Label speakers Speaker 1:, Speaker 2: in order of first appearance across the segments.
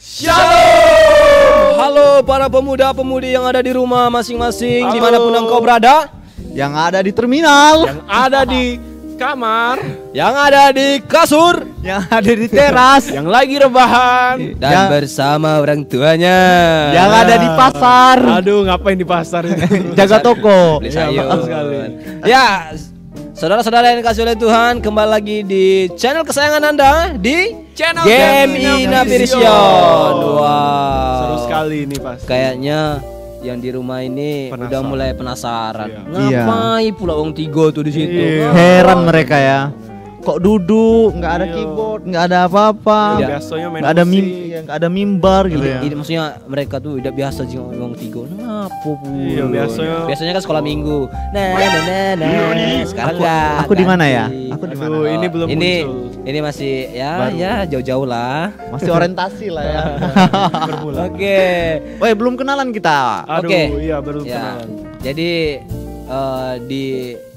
Speaker 1: Shalom. Halo para pemuda-pemudi yang ada di rumah masing-masing, dimanapun engkau berada,
Speaker 2: yang ada di terminal,
Speaker 3: yang ada di kamar,
Speaker 1: yang ada di kasur,
Speaker 2: yang ada di teras,
Speaker 3: yang lagi rebahan,
Speaker 1: dan bersama orang tuanya,
Speaker 2: yang ada di pasar.
Speaker 3: Aduh, ngapain di pasar ini?
Speaker 2: Jaga toko.
Speaker 1: Beli sayur.
Speaker 3: maaf sekali.
Speaker 1: Ya, saudara-saudara yang dikasih oleh Tuhan, kembali lagi di channel kesayangan Anda di
Speaker 3: Channel
Speaker 1: Game
Speaker 3: Inavision.
Speaker 1: Wow.
Speaker 3: Seru sekali ini pas.
Speaker 1: Kayaknya yang di rumah ini udah
Speaker 3: Penasaran.
Speaker 1: mulai penasaran.
Speaker 2: Iya.
Speaker 1: Ngapain pula wong tiga tuh di situ?
Speaker 3: Iya.
Speaker 2: Heran mereka ya. Kok duduk, nggak ada
Speaker 3: Iya.
Speaker 2: keyboard, nggak ada apa-apa,
Speaker 1: Iya.
Speaker 3: Biasanya main
Speaker 2: nggak ada
Speaker 3: musik.
Speaker 2: nggak ada mimbar gitu
Speaker 1: Ini,
Speaker 2: ya.
Speaker 1: ini maksudnya mereka tuh udah biasa sih ngomong tiga. Ngapa pun?
Speaker 3: Iya, biasanya
Speaker 1: kan sekolah minggu. Nah. Sekarang enggak.
Speaker 2: Aku di mana ya? Aku di mana?
Speaker 3: Aduh, ini belum
Speaker 1: Ini
Speaker 3: muncul.
Speaker 1: masih ya
Speaker 2: Baru.
Speaker 1: ya jauh-jauh lah.
Speaker 2: Masih orientasi lah ya.
Speaker 3: Berbulan.
Speaker 1: Oke.
Speaker 2: Woi, belum kenalan kita.
Speaker 3: Aduh,
Speaker 1: Oke.
Speaker 3: iya baru
Speaker 1: Ya.
Speaker 3: kenalan.
Speaker 1: Jadi di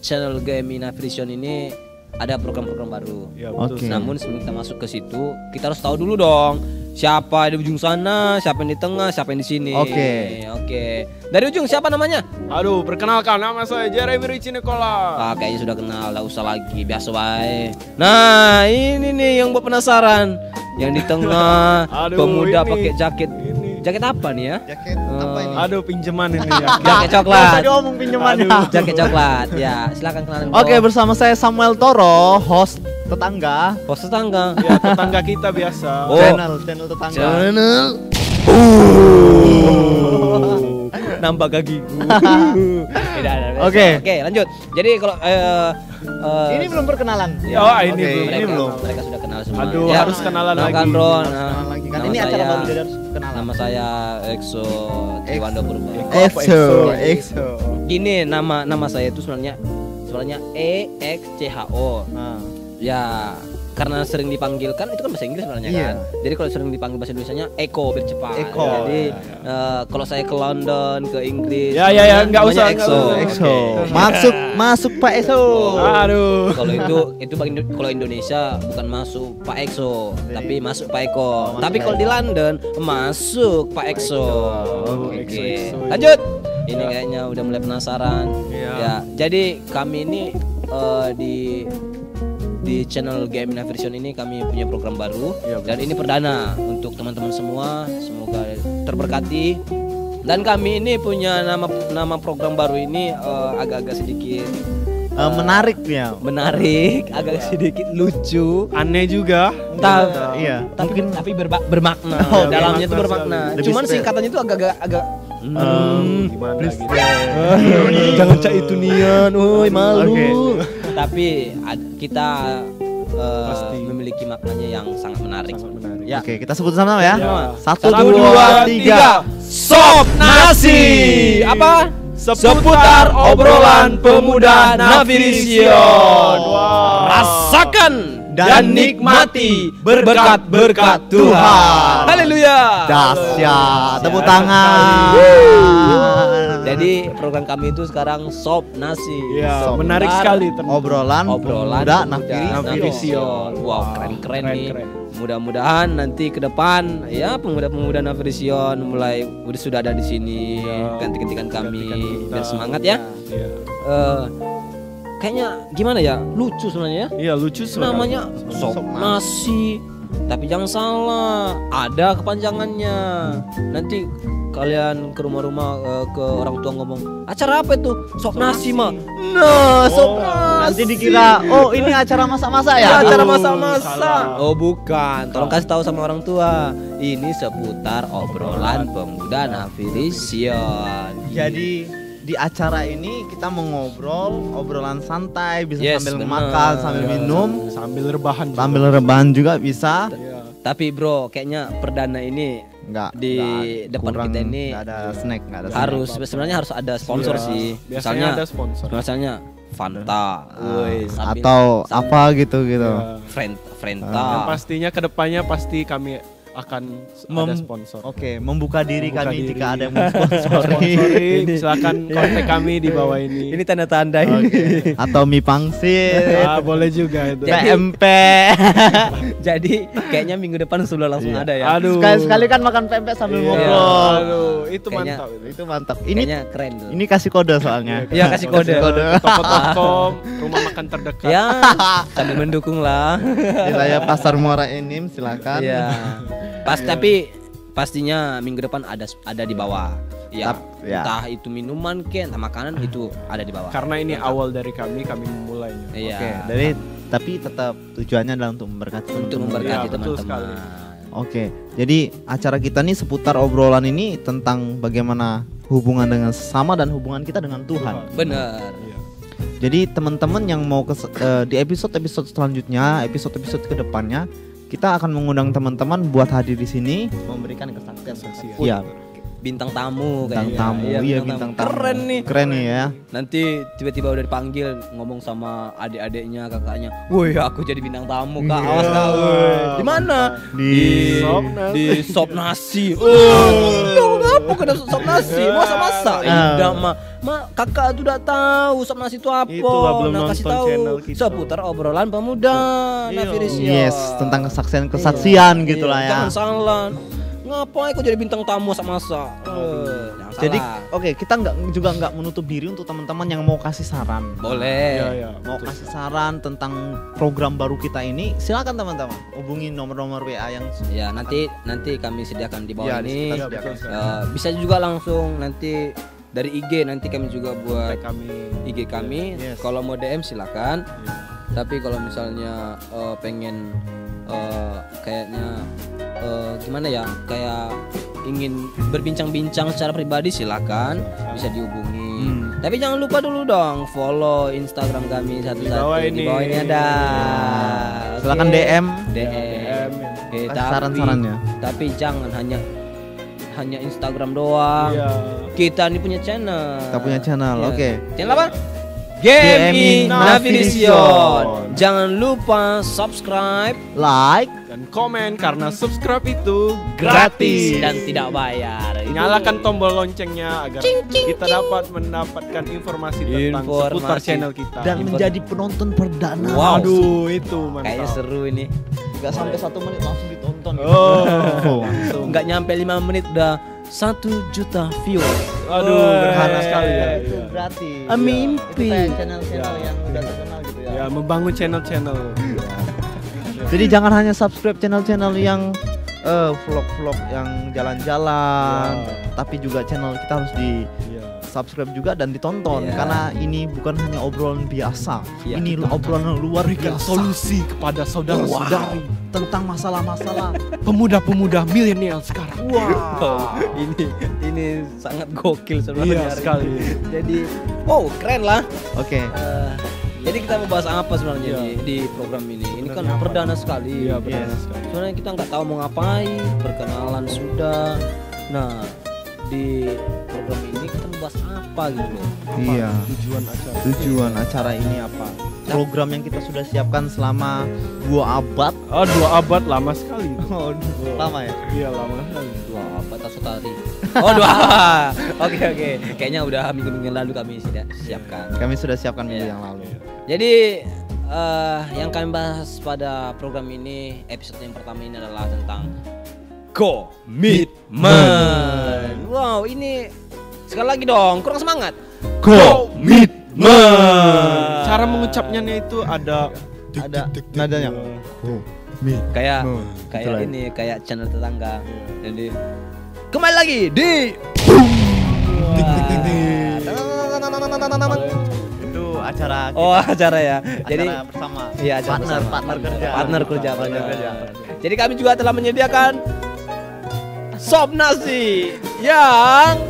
Speaker 1: channel Game Inavision ini ada program-program baru.
Speaker 3: Iya, betul.
Speaker 2: Oke.
Speaker 1: Namun sebelum kita masuk ke situ, kita harus tahu dulu dong siapa di ujung sana, siapa yang di tengah, siapa yang di sini.
Speaker 2: Oke.
Speaker 1: Oke. Dari ujung siapa namanya?
Speaker 3: Aduh, perkenalkan nama saya Jeremy Richie Nicola.
Speaker 1: Kayaknya sudah kenal, enggak usah lagi, biasa baik. Nah, ini nih yang buat penasaran. Yang di tengah
Speaker 3: Aduh,
Speaker 1: pemuda
Speaker 3: ini.
Speaker 1: pakai jaket.
Speaker 3: Ini.
Speaker 1: Jaket apa nih ya?
Speaker 2: Jaket apa ini?
Speaker 3: Aduh, pinjaman ini ya.
Speaker 1: Jaket
Speaker 2: Nggak usah
Speaker 1: coklat.
Speaker 2: diomong pinjamannya.
Speaker 3: Aduh.
Speaker 1: Jaket coklat. Ya, silakan kenalin.
Speaker 2: Oke, bersama saya Samuel Toro, host tetangga.
Speaker 1: Pos tetangga.
Speaker 3: Ya, tetangga kita biasa.
Speaker 1: Oh.
Speaker 2: Channel tetangga.
Speaker 1: Channel. Nambah gagiku.
Speaker 2: Oke.
Speaker 1: Oke, lanjut. Jadi kalau
Speaker 2: Ini belum perkenalan.
Speaker 1: ya,
Speaker 3: Oh, ini
Speaker 2: Oke.
Speaker 3: belum.
Speaker 1: mereka,
Speaker 3: Ini belum.
Speaker 1: mereka sudah kenal semua.
Speaker 3: Aduh, harus kenalan
Speaker 1: Kenalkan,
Speaker 3: lagi.
Speaker 1: Ron.
Speaker 2: Harus kenalan lagi kan.
Speaker 1: Nama
Speaker 2: Ini acara
Speaker 1: saya-
Speaker 2: baru jadi harus kenalan.
Speaker 1: Nama saya Exo Triwanda Purba.
Speaker 2: EXO.
Speaker 1: Gini, nama saya itu sebenarnya EXCHO.
Speaker 2: Nah,
Speaker 1: Ya, karena sering dipanggil kan itu kan bahasa Inggris sebenarnya
Speaker 2: Iya.
Speaker 1: kan. Jadi kalau sering dipanggil bahasa Indonesianya Eko biar cepat.
Speaker 2: Eko.
Speaker 1: Jadi kalau saya ke London, ke Inggris,
Speaker 3: Ya, nggak
Speaker 1: namanya
Speaker 3: usah,
Speaker 1: Exo.
Speaker 3: nggak usah.
Speaker 2: EXO.
Speaker 1: Oke.
Speaker 2: Masuk Pak EXO.
Speaker 3: Aduh.
Speaker 1: Kalau itu kalau Indonesia bukan masuk Pak Exo, tapi masuk Pak Eko.
Speaker 2: masuk
Speaker 1: Tapi
Speaker 2: Pak
Speaker 1: kalau
Speaker 2: Eko.
Speaker 1: di London masuk Pak Exo.
Speaker 3: Oh,
Speaker 1: Oke.
Speaker 3: EXO.
Speaker 1: Lanjut. Ini
Speaker 3: Ya.
Speaker 1: kayaknya udah mulai penasaran.
Speaker 3: Iya.
Speaker 1: Ya, jadi kami ini di channel Game Inavision ini kami punya program baru
Speaker 3: Iya, betul.
Speaker 1: dan ini perdana untuk teman-teman semua, semoga terberkati. Dan kami ini punya nama program baru ini agak-agak sedikit
Speaker 2: Menarik ya.
Speaker 1: menarik, agak sedikit lucu.
Speaker 3: Aneh juga.
Speaker 2: Iya.
Speaker 1: Tapi bermakna.
Speaker 2: Oh,
Speaker 1: Dalamnya itu
Speaker 3: bermakna
Speaker 1: bermakna.
Speaker 2: sekali.
Speaker 1: Cuman
Speaker 2: Lebih
Speaker 1: singkatannya itu agak
Speaker 3: Gimana
Speaker 2: please.
Speaker 3: gitu.
Speaker 1: jangan cak itu nian, woi malu.
Speaker 2: Oke.
Speaker 1: Tapi kita
Speaker 3: Pasti.
Speaker 1: memiliki maknanya yang sangat menarik.
Speaker 3: Sangat menarik.
Speaker 1: Ya.
Speaker 2: Oke, kita sebut sama ya.
Speaker 3: Ya.
Speaker 2: 1,
Speaker 1: 1,
Speaker 2: 2, 3.
Speaker 1: Sop nasi. Apa? Seputar obrolan pemuda Navision.
Speaker 3: Wow.
Speaker 1: Rasakan dan nikmati berkat-berkat Tuhan. Haleluya.
Speaker 2: Dahsyat. Tepuk
Speaker 1: Ya.
Speaker 2: tangan.
Speaker 1: Jadi program kami itu sekarang Sop Nasi.
Speaker 3: Iya,
Speaker 2: Sob.
Speaker 3: menarik
Speaker 1: Bentar.
Speaker 3: sekali.
Speaker 1: Obrolan
Speaker 2: pemuda
Speaker 1: Navision.
Speaker 3: Navision.
Speaker 1: Wow, keren-keren nih.
Speaker 3: Keren.
Speaker 1: Mudah-mudahan nanti ke depan ya pemuda-pemuda Navision mulai sudah ada di sini.
Speaker 3: Iya.
Speaker 1: Ganti-gantikan kami
Speaker 3: Gantikan kita.
Speaker 1: biar semangat ya.
Speaker 3: Iya.
Speaker 1: Kayaknya gimana ya? Lucu sebenarnya ya.
Speaker 3: Iya, lucu sekali.
Speaker 1: Namanya Sop Nasi. Tapi jangan salah, ada kepanjangannya. Nanti kalian ke rumah-rumah ke orang tua ngomong, acara apa itu? Sop nasi mah. Nah, sop nasi.
Speaker 2: Nanti dikira, oh ini acara masak-masak ya?
Speaker 1: Ya, acara
Speaker 3: Aduh,
Speaker 1: masak-masak.
Speaker 3: salah.
Speaker 1: Oh bukan, tolong kasih tahu sama orang tua. Ini seputar obrolan pemuda Navision.
Speaker 2: Jadi di acara ini kita mau ngobrol, obrolan santai, bisa
Speaker 1: Yes,
Speaker 2: sambil
Speaker 1: bener.
Speaker 2: makan, sambil minum,
Speaker 3: Sambil rebahan. juga.
Speaker 2: sambil rebahan juga bisa.
Speaker 3: Iya.
Speaker 1: Tapi bro, kayaknya perdana ini
Speaker 2: Enggak,
Speaker 1: di depan kita ini
Speaker 2: enggak ada snack, enggak ada snack.
Speaker 1: harus sebenarnya harus ada sponsor
Speaker 3: Iya.
Speaker 1: sih.
Speaker 3: Biasanya ada sponsor.
Speaker 1: Misalnya Fanta, woi, sambil-
Speaker 2: atau apa gitu.
Speaker 3: Iya.
Speaker 1: Fanta.
Speaker 3: Yang pastinya kedepannya pasti kami akan
Speaker 2: Mem-
Speaker 3: ada sponsor.
Speaker 2: Oke, membuka diri
Speaker 3: Membuka
Speaker 2: kami
Speaker 3: diri.
Speaker 2: jika ada yang mensponsori.
Speaker 3: Sponsori, silakan kontak kami di bawah ini.
Speaker 1: Ini tanda-tanda ini.
Speaker 2: Oke. Atau mie pangsit,
Speaker 3: Boleh juga itu.
Speaker 1: Jadi-
Speaker 2: PMP.
Speaker 1: Jadi kayaknya minggu depan sudah langsung
Speaker 2: Iya.
Speaker 1: ada ya.
Speaker 3: Aduh.
Speaker 2: Sekali-sekali kan makan pempek sambil
Speaker 3: Iya.
Speaker 2: ngobrol.
Speaker 3: Aduh, itu
Speaker 1: Kayaknya-
Speaker 3: mantap itu.
Speaker 2: Itu mantap. Ini
Speaker 1: Kayaknya keren tuh.
Speaker 2: ini kasih kode soalnya.
Speaker 1: Iya, kasih kode.
Speaker 3: Toko-toko rumah makan terdekat.
Speaker 1: Ya, sambil mendukung lah.
Speaker 2: Wilayah Pasar Muara Enim, silakan.
Speaker 1: Iya. Tapi pastinya minggu depan ada di bawah. Ya,
Speaker 2: Ya.
Speaker 1: entah itu minuman ke, entah makanan itu ada di bawah.
Speaker 3: Karena ini awal dari kami memulainya.
Speaker 1: Iya.
Speaker 2: Oke, dari tapi tetap tujuannya adalah untuk memberkati
Speaker 1: untuk
Speaker 2: teman-teman.
Speaker 1: memberkati
Speaker 3: Iya, betul sekali.
Speaker 1: teman-teman.
Speaker 2: Oke, jadi acara kita nih seputar obrolan ini tentang bagaimana hubungan dengan sesama dan hubungan kita dengan Tuhan.
Speaker 1: Bener.
Speaker 3: Iya.
Speaker 2: Jadi teman-teman yang mau di episode-episode selanjutnya, episode-episode kedepannya, kita akan mengundang teman-teman buat hadir di sini memberikan kesaksian. Iya,
Speaker 1: Bintang tamu
Speaker 2: bintang
Speaker 1: kayaknya.
Speaker 2: tamu, iya bintang tamu.
Speaker 1: Keren nih.
Speaker 2: Keren nih ya.
Speaker 1: Nanti tiba-tiba udah dipanggil ngomong sama adik-adiknya, kakaknya. Woi, aku jadi bintang tamu, Kak.
Speaker 2: Iya.
Speaker 1: Awas Kak. Woi. Di mana?
Speaker 3: Sop nasi.
Speaker 1: Di sop nasi. Oh, ngapa kena sop nasi? Masa-masa. Indah mah. Kakak tuh udah tahu sop nasi itu apa.
Speaker 3: Itulah, belum
Speaker 1: Nah, kasih
Speaker 3: nonton
Speaker 1: tahu
Speaker 3: channel kita.
Speaker 1: seputar obrolan pemuda. Nafirisya.
Speaker 2: Yes, tentang kesaksian gitulah ya.
Speaker 1: Jangan salah. Ngapain kok jadi bintang tamu masa-masa? Jangan
Speaker 2: Jadi
Speaker 1: salah.
Speaker 2: oke, kita nggak menutup diri untuk teman-teman yang mau kasih saran.
Speaker 1: Boleh.
Speaker 3: Iya, iya.
Speaker 2: Mau
Speaker 3: betul.
Speaker 2: kasih saran tentang program baru kita ini, silakan teman-teman hubungi nomor-nomor WA yang
Speaker 1: Ya, nanti kami sediakan di bawah
Speaker 2: Ya,
Speaker 1: ini.
Speaker 2: kita
Speaker 3: Iya, betul sekali.
Speaker 1: Bisa juga langsung nanti dari IG, nanti kami juga buat
Speaker 3: Tag kami.
Speaker 1: IG kami.
Speaker 2: Yes.
Speaker 1: Kalau mau DM silakan.
Speaker 3: Iya.
Speaker 1: Tapi kalau misalnya pengen kayaknya gimana ya, kayak ingin berbincang-bincang secara pribadi silakan bisa dihubungi. Tapi jangan lupa dulu dong follow Instagram kami satu-satu.
Speaker 3: bawah
Speaker 1: Di
Speaker 3: ini.
Speaker 1: bawah ini ada.
Speaker 2: silakan
Speaker 1: Oke.
Speaker 2: DM
Speaker 1: DM. Oke,
Speaker 2: kasih
Speaker 1: tapi-
Speaker 2: saran-sarannya.
Speaker 1: Tapi jangan hanya Instagram doang.
Speaker 3: Iya.
Speaker 1: Kita ini punya channel.
Speaker 2: Kita punya channel,
Speaker 1: Iya.
Speaker 2: oke.
Speaker 1: Channel apa?
Speaker 2: GMI
Speaker 1: GMI
Speaker 2: Navigation.
Speaker 1: Navigation. Jangan lupa subscribe
Speaker 2: Like,
Speaker 3: Dan komen karena subscribe itu
Speaker 1: gratis dan tidak bayar.
Speaker 3: Nyalakan tombol loncengnya agar kita dapat mendapatkan informasi tentang seputar
Speaker 1: Informasi.
Speaker 3: channel kita.
Speaker 2: dan menjadi penonton perdana.
Speaker 1: Wow.
Speaker 3: Aduh, itu mantap.
Speaker 1: Kayaknya seru ini.
Speaker 2: Nggak sampai 1 menit langsung ditonton.
Speaker 3: Oh,
Speaker 2: langsung.
Speaker 1: Nggak nyampe 5 menit udah 1 juta view.
Speaker 3: Aduh, berharga sekali ya.
Speaker 2: Itu
Speaker 3: Iya.
Speaker 2: gratis.
Speaker 1: Mimpi.
Speaker 2: Itu kayak channel-channel
Speaker 3: Iya.
Speaker 2: yang udah terkenal gitu ya.
Speaker 3: Ya, membangun channel-channel.
Speaker 2: Jadi jangan hanya subscribe channel-channel yang vlog-vlog yang jalan-jalan,
Speaker 3: Ya.
Speaker 2: tapi juga channel kita harus di
Speaker 3: Iya.
Speaker 2: subscribe juga dan ditonton
Speaker 1: Iya.
Speaker 2: karena ini bukan hanya obrolan biasa.
Speaker 1: Iya,
Speaker 2: Ini obrolan luar
Speaker 3: Berikan
Speaker 2: biasa
Speaker 3: solusi kepada saudara-saudari
Speaker 2: tentang masalah-masalah.
Speaker 3: pemuda-pemuda milenial sekarang.
Speaker 1: Wow. Ini sangat gokil sebenarnya.
Speaker 3: Iya sekali.
Speaker 1: Jadi, keren lah.
Speaker 2: Oke.
Speaker 1: Jadi kita mau bahas apa sebenarnya
Speaker 3: Iya.
Speaker 1: di program ini? Ini kan
Speaker 3: Sebenarnya apa?
Speaker 1: perdana sekali.
Speaker 3: Iya, benar sekali.
Speaker 1: Sebenarnya kita nggak tahu mau ngapain, perkenalan sudah. Nah, di program ini kita mau bahas apa gitu loh.
Speaker 2: Iya.
Speaker 3: Tujuan acara.
Speaker 2: Tujuan acara ini apa? Program yang kita sudah siapkan selama 2 abad.
Speaker 3: 2 abad lama sekali.
Speaker 2: Oh, lama ya?
Speaker 3: Iya, lama sekali.
Speaker 1: Dua apa Tasotari? Oh, dua. Oke. Kayaknya udah minggu-minggu lalu kami sudah siapkan.
Speaker 2: Kami sudah siapkan minggu
Speaker 1: Iya.
Speaker 2: yang lalu.
Speaker 1: Jadi yang kami bahas pada program ini, episode yang pertama ini adalah tentang komitmen. Wow, ini sekali lagi dong, kurang semangat.
Speaker 2: Komitmen.
Speaker 3: Cara mengucapnya itu ada
Speaker 2: nadanya.
Speaker 1: Kayak
Speaker 2: Itulah.
Speaker 1: ini kayak channel tetangga. Jadi kembali lagi di
Speaker 2: Itu acara
Speaker 1: Oh, acara ya. Jadi
Speaker 2: acara bersama.
Speaker 1: iya, acara bersama.
Speaker 2: partner kerja.
Speaker 1: Partner kerja.
Speaker 2: Partner.
Speaker 1: Jadi kami juga telah menyediakan sop nasi yang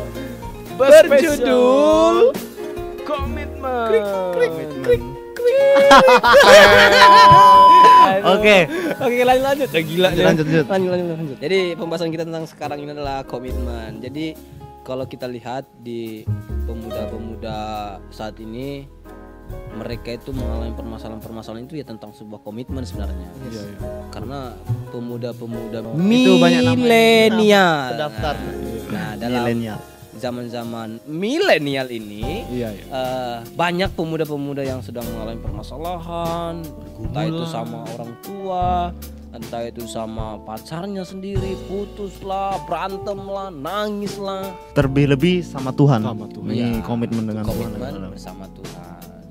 Speaker 1: berjudul
Speaker 3: komitmen.
Speaker 2: Oke.
Speaker 1: Oke, lanjut. Gila.
Speaker 2: Lanjut.
Speaker 1: Lanjut. Jadi pembahasan kita tentang sekarang ini adalah komitmen. Jadi kalau kita lihat di pemuda-pemuda saat ini mereka itu mengalami permasalahan-permasalahan itu ya tentang sebuah komitmen sebenarnya.
Speaker 3: Iya, iya.
Speaker 1: Karena pemuda-pemuda
Speaker 2: Itu banyak namanya.
Speaker 1: milenial.
Speaker 2: Terdaftar.
Speaker 1: Nah, dalam
Speaker 2: Milenial.
Speaker 1: zaman-zaman milenial ini
Speaker 3: Iya, iya.
Speaker 1: banyak pemuda-pemuda yang sedang mengalami permasalahan, entah itu sama orang tua, entah itu sama pacarnya sendiri, putus lah, berantem lah, nangis lah.
Speaker 2: Terlebih-lebih sama Tuhan.
Speaker 3: Sama Tuhan.
Speaker 2: Ini
Speaker 1: Iya,
Speaker 2: komitmen dengan
Speaker 1: komitmen
Speaker 2: Tuhan.
Speaker 1: bersama Tuhan.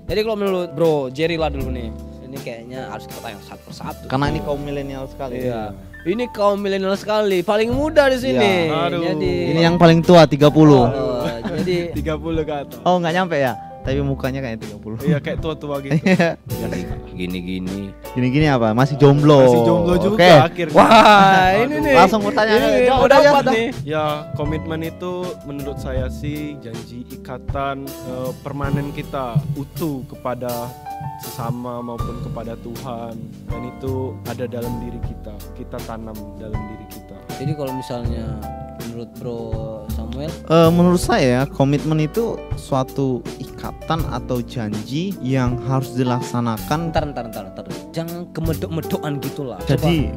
Speaker 1: Jadi kalau menurut Bro Jerry lah dulu nih, ini kayaknya harus kita tanya satu persatu.
Speaker 2: Karena ini kaum milenial sekali.
Speaker 1: Iya. Ini kaum milenial sekali, paling muda di sini.
Speaker 3: Iya. Aduh.
Speaker 1: Jadi
Speaker 2: Ini yang paling tua 30.
Speaker 1: jadi
Speaker 3: 30 ke atas.
Speaker 2: Oh, nggak nyampe ya? Tapi mukanya kayak 30.
Speaker 3: Iya, kayak tua-tua gitu.
Speaker 1: gini-gini.
Speaker 2: Gini-gini apa? Masih jomblo.
Speaker 3: Masih jomblo juga
Speaker 2: Oke.
Speaker 3: akhirnya.
Speaker 1: Wah, ini nih.
Speaker 2: Langsung bertanya.
Speaker 1: Ini
Speaker 2: Jawab
Speaker 1: udah
Speaker 2: aja,
Speaker 1: dapat
Speaker 2: udah.
Speaker 1: nih.
Speaker 3: Ya, komitmen itu menurut saya sih janji ikatan permanen kita utuh kepada sesama maupun kepada Tuhan, dan itu ada dalam diri kita tanam dalam diri kita.
Speaker 1: Jadi kalau misalnya menurut Bro Samuel,
Speaker 2: Menurut saya komitmen itu suatu ikatan atau janji yang harus dilaksanakan.
Speaker 1: ntar. Jangan kemedok-medokan gitu lah.
Speaker 2: Jadi,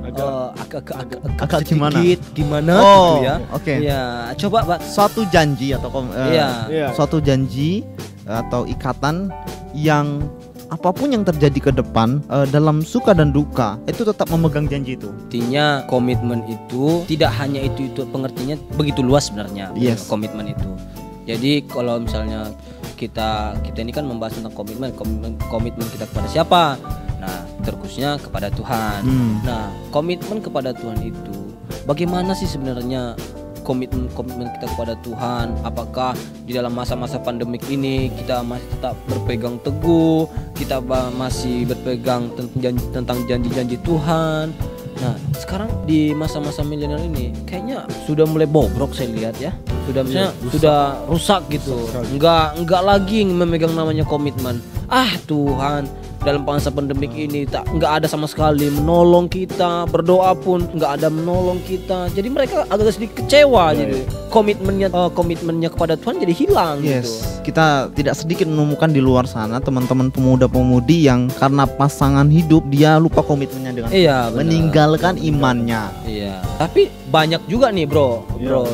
Speaker 1: agak
Speaker 2: gimana?
Speaker 1: sedikit gimana
Speaker 2: Oh,
Speaker 1: gitu ya.
Speaker 2: oke.
Speaker 1: Ya, coba Pak.
Speaker 2: Suatu janji atau
Speaker 1: Iya.
Speaker 2: suatu janji atau ikatan yang apapun yang terjadi ke depan dalam suka dan duka itu tetap memegang janji itu.
Speaker 1: Artinya komitmen itu tidak hanya itu pengertiannya begitu luas sebenarnya.
Speaker 2: Yes.
Speaker 1: Komitmen itu. Jadi kalau misalnya kita ini kan membahas tentang komitmen kita kepada siapa? Nah, terkhususnya kepada Tuhan. Nah, komitmen kepada Tuhan itu bagaimana sih sebenarnya komitmen kita kepada Tuhan? Apakah di dalam masa-masa pandemik ini kita masih tetap berpegang teguh, kita masih berpegang tentang janji-janji Tuhan? Nah, sekarang di masa-masa milenial ini kayaknya sudah mulai bobrok saya lihat ya. Sudah rusak gitu. Enggak lagi memegang namanya komitmen. Tuhan, dalam masa pandemik ini nggak ada sama sekali menolong kita, berdoa pun nggak ada menolong kita. Jadi mereka agak sedikit kecewa jadi komitmennya kepada Tuhan jadi hilang gitu.
Speaker 2: Kita tidak sedikit menemukan di luar sana teman-teman pemuda-pemudi yang karena pasangan hidup dia lupa komitmennya dengan
Speaker 1: Iya, benar.
Speaker 2: meninggalkan imannya.
Speaker 1: Iya. Tapi banyak juga nih Bro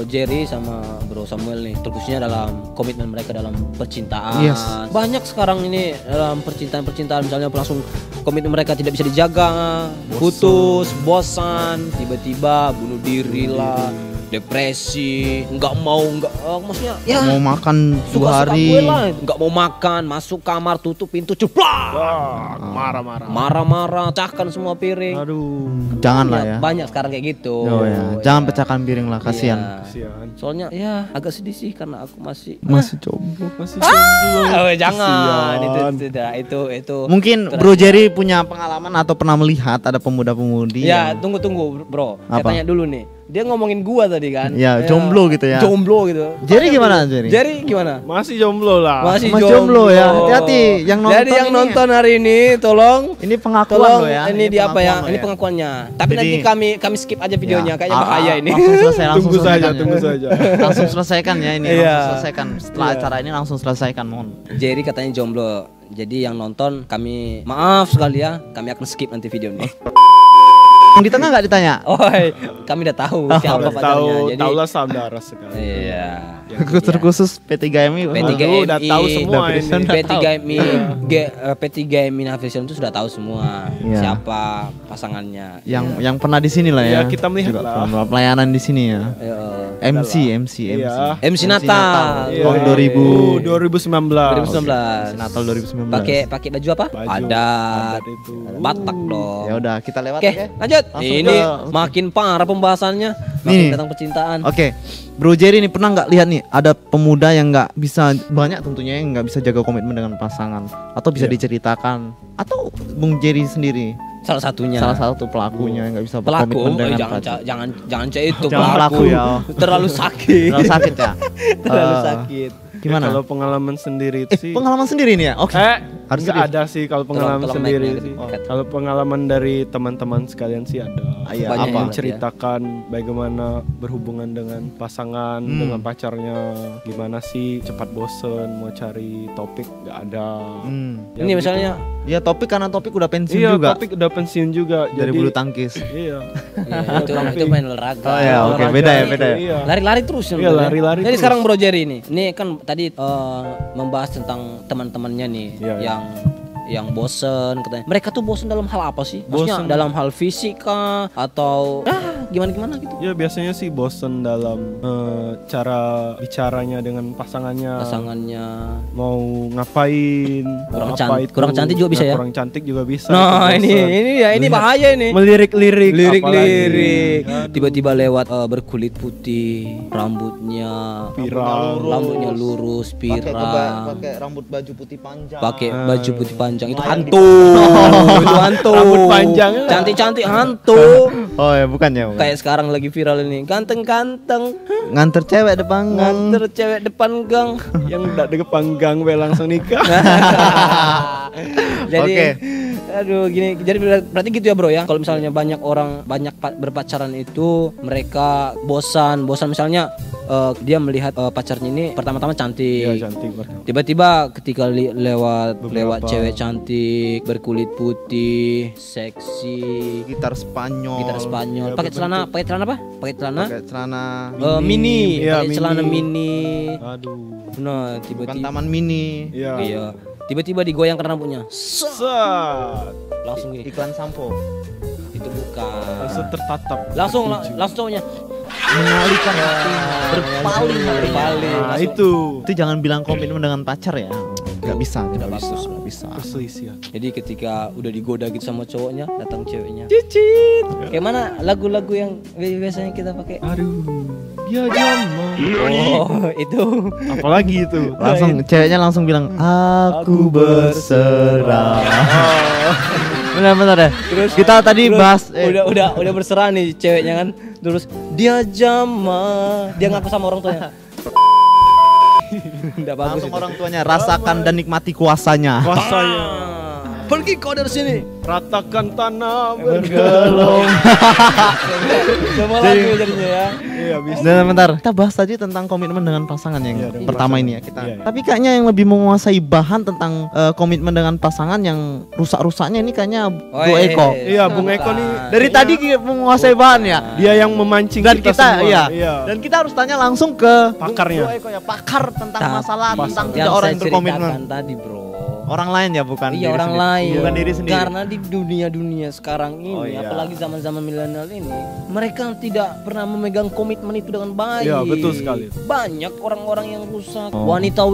Speaker 1: Jerry sama Bro Samuel nih, terkhususnya dalam komitmen mereka dalam percintaan.
Speaker 2: Yes.
Speaker 1: Banyak sekarang ini dalam percintaan misalnya langsung komitmen mereka tidak bisa dijaga, putus, bosan, tiba-tiba bunuh diri lah, depresi, maksudnya ya
Speaker 2: Mau makan 2
Speaker 1: suka-suka
Speaker 2: hari.
Speaker 1: gue lah, nggak mau makan, masuk kamar, tutup pintu, ceplak,
Speaker 3: Marah-marah.
Speaker 1: marah-marah, pecahkan semua piring.
Speaker 3: Aduh,
Speaker 1: Ya,
Speaker 2: Janganlah ya.
Speaker 1: banyak sekarang kayak gitu.
Speaker 2: Oh ya, jangan pecahkan piring lah, kasihan.
Speaker 1: Iya.
Speaker 3: kasihan.
Speaker 1: Soalnya ya agak sedih sih karena aku masih
Speaker 2: Masih jomblo.
Speaker 3: Masih jomblo.
Speaker 1: jangan
Speaker 3: Kasihan.
Speaker 1: itu tidak itu
Speaker 2: Mungkin Bro Jerry punya pengalaman atau pernah melihat ada pemuda-pemudi
Speaker 1: ya
Speaker 2: yang
Speaker 1: tunggu Bro, saya
Speaker 2: Apa?
Speaker 1: tanya dulu nih, dia ngomongin gua tadi kan
Speaker 2: Ya, jomblo gitu ya.
Speaker 1: jomblo gitu.
Speaker 2: Jerry gimana, Jerry?
Speaker 1: Jerry gimana?
Speaker 3: Masih jomblo lah.
Speaker 2: Masih jomblo ya. Hati-hati yang nonton.
Speaker 1: Jadi yang
Speaker 2: ini-
Speaker 1: nonton hari ini tolong
Speaker 2: Ini pengakuan
Speaker 1: tolong
Speaker 2: lo ya.
Speaker 1: ini di apa ya?
Speaker 2: pengakuan lo
Speaker 1: Ini pengakuannya. Tapi
Speaker 2: Jadi-
Speaker 1: nanti kami skip aja videonya,
Speaker 2: Ya.
Speaker 1: kayaknya bahaya ini.
Speaker 2: Langsung selesai, langsung
Speaker 3: Tunggu saja,
Speaker 2: selesaikan ya.
Speaker 3: tunggu saja.
Speaker 2: Langsung selesaikan ya ini,
Speaker 1: Iya.
Speaker 2: langsung selesaikan. Setelah
Speaker 1: Iya.
Speaker 2: acara ini langsung selesaikan, mohon.
Speaker 1: Jerry katanya jomblo. Jadi yang nonton kami maaf sekali ya, kami akan skip nanti videonya.
Speaker 2: Di tengah nggak ditanya?
Speaker 1: Oi, kami udah tahu siapa
Speaker 3: Udah
Speaker 1: pacarnya.
Speaker 3: tahu,
Speaker 1: Jadi
Speaker 3: tahulah saudara sekali.
Speaker 1: iya.
Speaker 2: Terkhusus P3MI.
Speaker 1: P3MI
Speaker 3: Udah tahu semua ini.
Speaker 1: P3MI Navision itu sudah tahu semua
Speaker 2: Iya.
Speaker 1: siapa pasangannya.
Speaker 2: Yang pernah di sini lah ya.
Speaker 3: Ya, kita melihat
Speaker 2: Juga
Speaker 3: lah.
Speaker 2: pernah pelayanan di sini ya.
Speaker 1: Ayo.
Speaker 2: MC.
Speaker 3: Iya.
Speaker 1: MC Natal.
Speaker 3: Iya.
Speaker 2: Tahun 2000.
Speaker 3: 2019.
Speaker 1: 2019.
Speaker 2: Natal 2019.
Speaker 1: Pakai baju apa?
Speaker 3: Baju
Speaker 1: Adat.
Speaker 3: itu.
Speaker 1: Batak dong.
Speaker 2: Ya udah, kita lewat
Speaker 1: Oke,
Speaker 2: aja.
Speaker 1: lanjut.
Speaker 2: Langsung
Speaker 1: Ini
Speaker 2: ke-
Speaker 1: makin parah pembahasannya, makin
Speaker 2: Nih.
Speaker 1: tentang percintaan.
Speaker 2: Oke, Bro Jerry ini pernah nggak lihat nih ada pemuda yang nggak bisa, banyak tentunya yang nggak bisa jaga komitmen dengan pasangan, atau bisa
Speaker 3: Iya.
Speaker 2: diceritakan, atau Bung Jerry sendiri
Speaker 1: Salah satunya.
Speaker 2: salah satu pelakunya yang nggak bisa
Speaker 1: Pelaku.
Speaker 2: berkomitmen dengan
Speaker 1: jangan
Speaker 2: pacar.
Speaker 1: jangan itu
Speaker 2: Jangan pelaku ya, oh.
Speaker 1: Terlalu sakit.
Speaker 2: Terlalu sakit ya.
Speaker 1: Terlalu
Speaker 2: Eh,
Speaker 1: sakit.
Speaker 2: Gimana?
Speaker 3: Kalau pengalaman sendiri itu sih.
Speaker 2: Pengalaman sendiri nih ya. Oke. Harus
Speaker 3: Enggak ada sih kalau pengalaman
Speaker 1: Tolong
Speaker 3: sendiri
Speaker 1: mic-nya
Speaker 3: sih.
Speaker 1: dekat.
Speaker 3: Kalau pengalaman dari teman-teman sekalian sih ada.
Speaker 2: Iya,
Speaker 1: Banyak
Speaker 3: Apa
Speaker 1: ya.
Speaker 3: menceritakan bagaimana berhubungan dengan pasangan, dengan pacarnya, gimana sih cepat bosen mau cari topik nggak ada. Ya
Speaker 1: Ini
Speaker 3: gitu.
Speaker 1: misalnya
Speaker 2: Ya topik karena topik udah pensiun
Speaker 3: Iya,
Speaker 2: juga
Speaker 3: topik udah pensiun juga.
Speaker 2: dari
Speaker 3: jadi
Speaker 2: bulu tangkis.
Speaker 3: iya.
Speaker 1: ya, itu main olahraga.
Speaker 2: Oh ya, oke,
Speaker 3: Olahraga,
Speaker 2: beda ya, beda ya.
Speaker 3: Iya.
Speaker 1: Lari-lari terus
Speaker 3: Iya,
Speaker 1: sebenarnya.
Speaker 3: lari-lari
Speaker 1: Jadi
Speaker 3: terus.
Speaker 1: sekarang Bro Jerry ini kan tadi membahas tentang teman-temannya nih
Speaker 3: Iya, iya.
Speaker 1: yang bosen katanya. Mereka tuh bosen dalam hal apa sih? Maksudnya
Speaker 3: Bosen.
Speaker 1: dalam hal fisik kah atau gimana gitu?
Speaker 3: Ya biasanya sih bosen dalam cara bicaranya dengan pasangannya.
Speaker 1: Pasangannya.
Speaker 3: Mau ngapain?
Speaker 1: Kurang
Speaker 3: apa
Speaker 1: cantik-
Speaker 3: itu.
Speaker 1: kurang cantik juga bisa ya?
Speaker 3: Kurang cantik juga bisa.
Speaker 1: Nah,
Speaker 3: itu
Speaker 1: ini
Speaker 3: bosen.
Speaker 1: ini bahaya ini.
Speaker 3: Melirik-lirik.
Speaker 1: Lirik-lirik.
Speaker 3: apalagi. Aduh.
Speaker 1: Tiba-tiba lewat berkulit putih, rambutnya
Speaker 3: Viral.
Speaker 1: rambutnya lurus, pirang.
Speaker 2: Pakai rambut baju putih panjang.
Speaker 1: Pakai baju putih panjang itu
Speaker 2: Melayang
Speaker 1: hantu. Itu hantu.
Speaker 3: Rambut panjang.
Speaker 1: Cantik-cantik hantu.
Speaker 2: Oh ya, bukan ya, bukan.
Speaker 1: Kayak sekarang lagi viral ini. Ganteng-ganteng.
Speaker 2: Nganter cewek depan gang.
Speaker 1: Nganter cewek depan gang.
Speaker 3: Yang udah deket panggang we langsung nikah.
Speaker 1: Jadi
Speaker 2: Oke.
Speaker 1: aduh gini, jadi berarti gitu ya bro ya. Kalau misalnya banyak orang berpacaran itu mereka bosan misalnya dia melihat pacarnya ini pertama-tama cantik.
Speaker 3: Iya cantik banget.
Speaker 1: Tiba-tiba ketika lewat
Speaker 3: Beberapa.
Speaker 1: cewek cantik berkulit putih, seksi,
Speaker 2: Gitar Spanyol.
Speaker 1: gitar Spanyol,
Speaker 3: Iya,
Speaker 1: pakai celana apa? Pakai celana
Speaker 2: Pakai celana
Speaker 1: mini,
Speaker 3: Iya,
Speaker 1: pakai celana
Speaker 3: mini.
Speaker 1: mini.
Speaker 3: Aduh.
Speaker 1: Nah,
Speaker 2: bukan
Speaker 1: tiba-tiba
Speaker 2: taman mini.
Speaker 3: Iya.
Speaker 1: iya. Tiba-tiba digoyangkan rambutnya.
Speaker 3: Set.
Speaker 1: Langsung gini.
Speaker 2: Iklan sampo.
Speaker 1: Itu bukan.
Speaker 3: Langsung tertatap.
Speaker 1: Langsung cowoknya mengalihkan berpaling.
Speaker 3: Nah itu
Speaker 2: Itu jangan bilang komitmen dengan pacar ya. Nggak bisa,
Speaker 1: Tidak
Speaker 2: nggak bisa,
Speaker 1: bagus.
Speaker 2: nggak bisa.
Speaker 3: perselisihan.
Speaker 1: Jadi ketika udah digoda gitu sama cowoknya, datang ceweknya. Cicit. Kayak mana lagu-lagu yang biasanya kita pakai?
Speaker 3: Aduh. Dia zaman.
Speaker 1: Oh, itu.
Speaker 3: Apalagi itu.
Speaker 2: Langsung ceweknya langsung bilang aku berserah. Benar-benar ya.
Speaker 1: Terus
Speaker 2: Kita tadi bahas
Speaker 1: udah berserah nih ceweknya kan. Terus dia jama, dia ngaku sama orang tuanya. Enggak bagus
Speaker 2: langsung
Speaker 1: itu.
Speaker 2: orang tuanya rasakan dan nikmati kuasanya.
Speaker 3: Kuasanya.
Speaker 1: Pergi kau dari sini.
Speaker 3: Ratakan tanah
Speaker 2: Bergelung.
Speaker 1: Sama lagu jadinya ya.
Speaker 3: Iya bisa.
Speaker 2: Dan bentar, kita bahas tadi tentang komitmen dengan pasangan yang
Speaker 3: Iya, dengan
Speaker 2: pertama
Speaker 3: pasangan.
Speaker 2: ini ya kita.
Speaker 3: Iya, iya.
Speaker 2: Tapi kayaknya yang lebih menguasai bahan tentang komitmen dengan pasangan yang rusak-rusaknya ini kayaknya Bu Eko.
Speaker 3: Iya, Bung Eko nih
Speaker 2: Dari tadi menguasai bahan ya.
Speaker 3: dia yang memancing
Speaker 2: Dan kita
Speaker 3: semua.
Speaker 2: iya. Dan kita harus tanya langsung ke
Speaker 3: Pakarnya.
Speaker 2: Bu Eko ya, pakar tentang
Speaker 1: Tapi
Speaker 2: masalah tentang
Speaker 1: yang
Speaker 2: tiga orang
Speaker 1: saya
Speaker 2: yang berkomitmen.
Speaker 1: ceritakan tadi bro.
Speaker 2: Orang lain ya, bukan
Speaker 1: Iya
Speaker 2: diri
Speaker 1: orang
Speaker 2: sendiri.
Speaker 1: lain.
Speaker 2: Bukan diri sendiri.
Speaker 1: Karena di dunia sekarang ini,
Speaker 2: Oh, iya.
Speaker 1: apalagi zaman-zaman milenial ini, mereka tidak pernah memegang komitmen itu dengan baik.
Speaker 3: Iya, betul sekali.
Speaker 1: Banyak orang-orang yang rusak. Wanita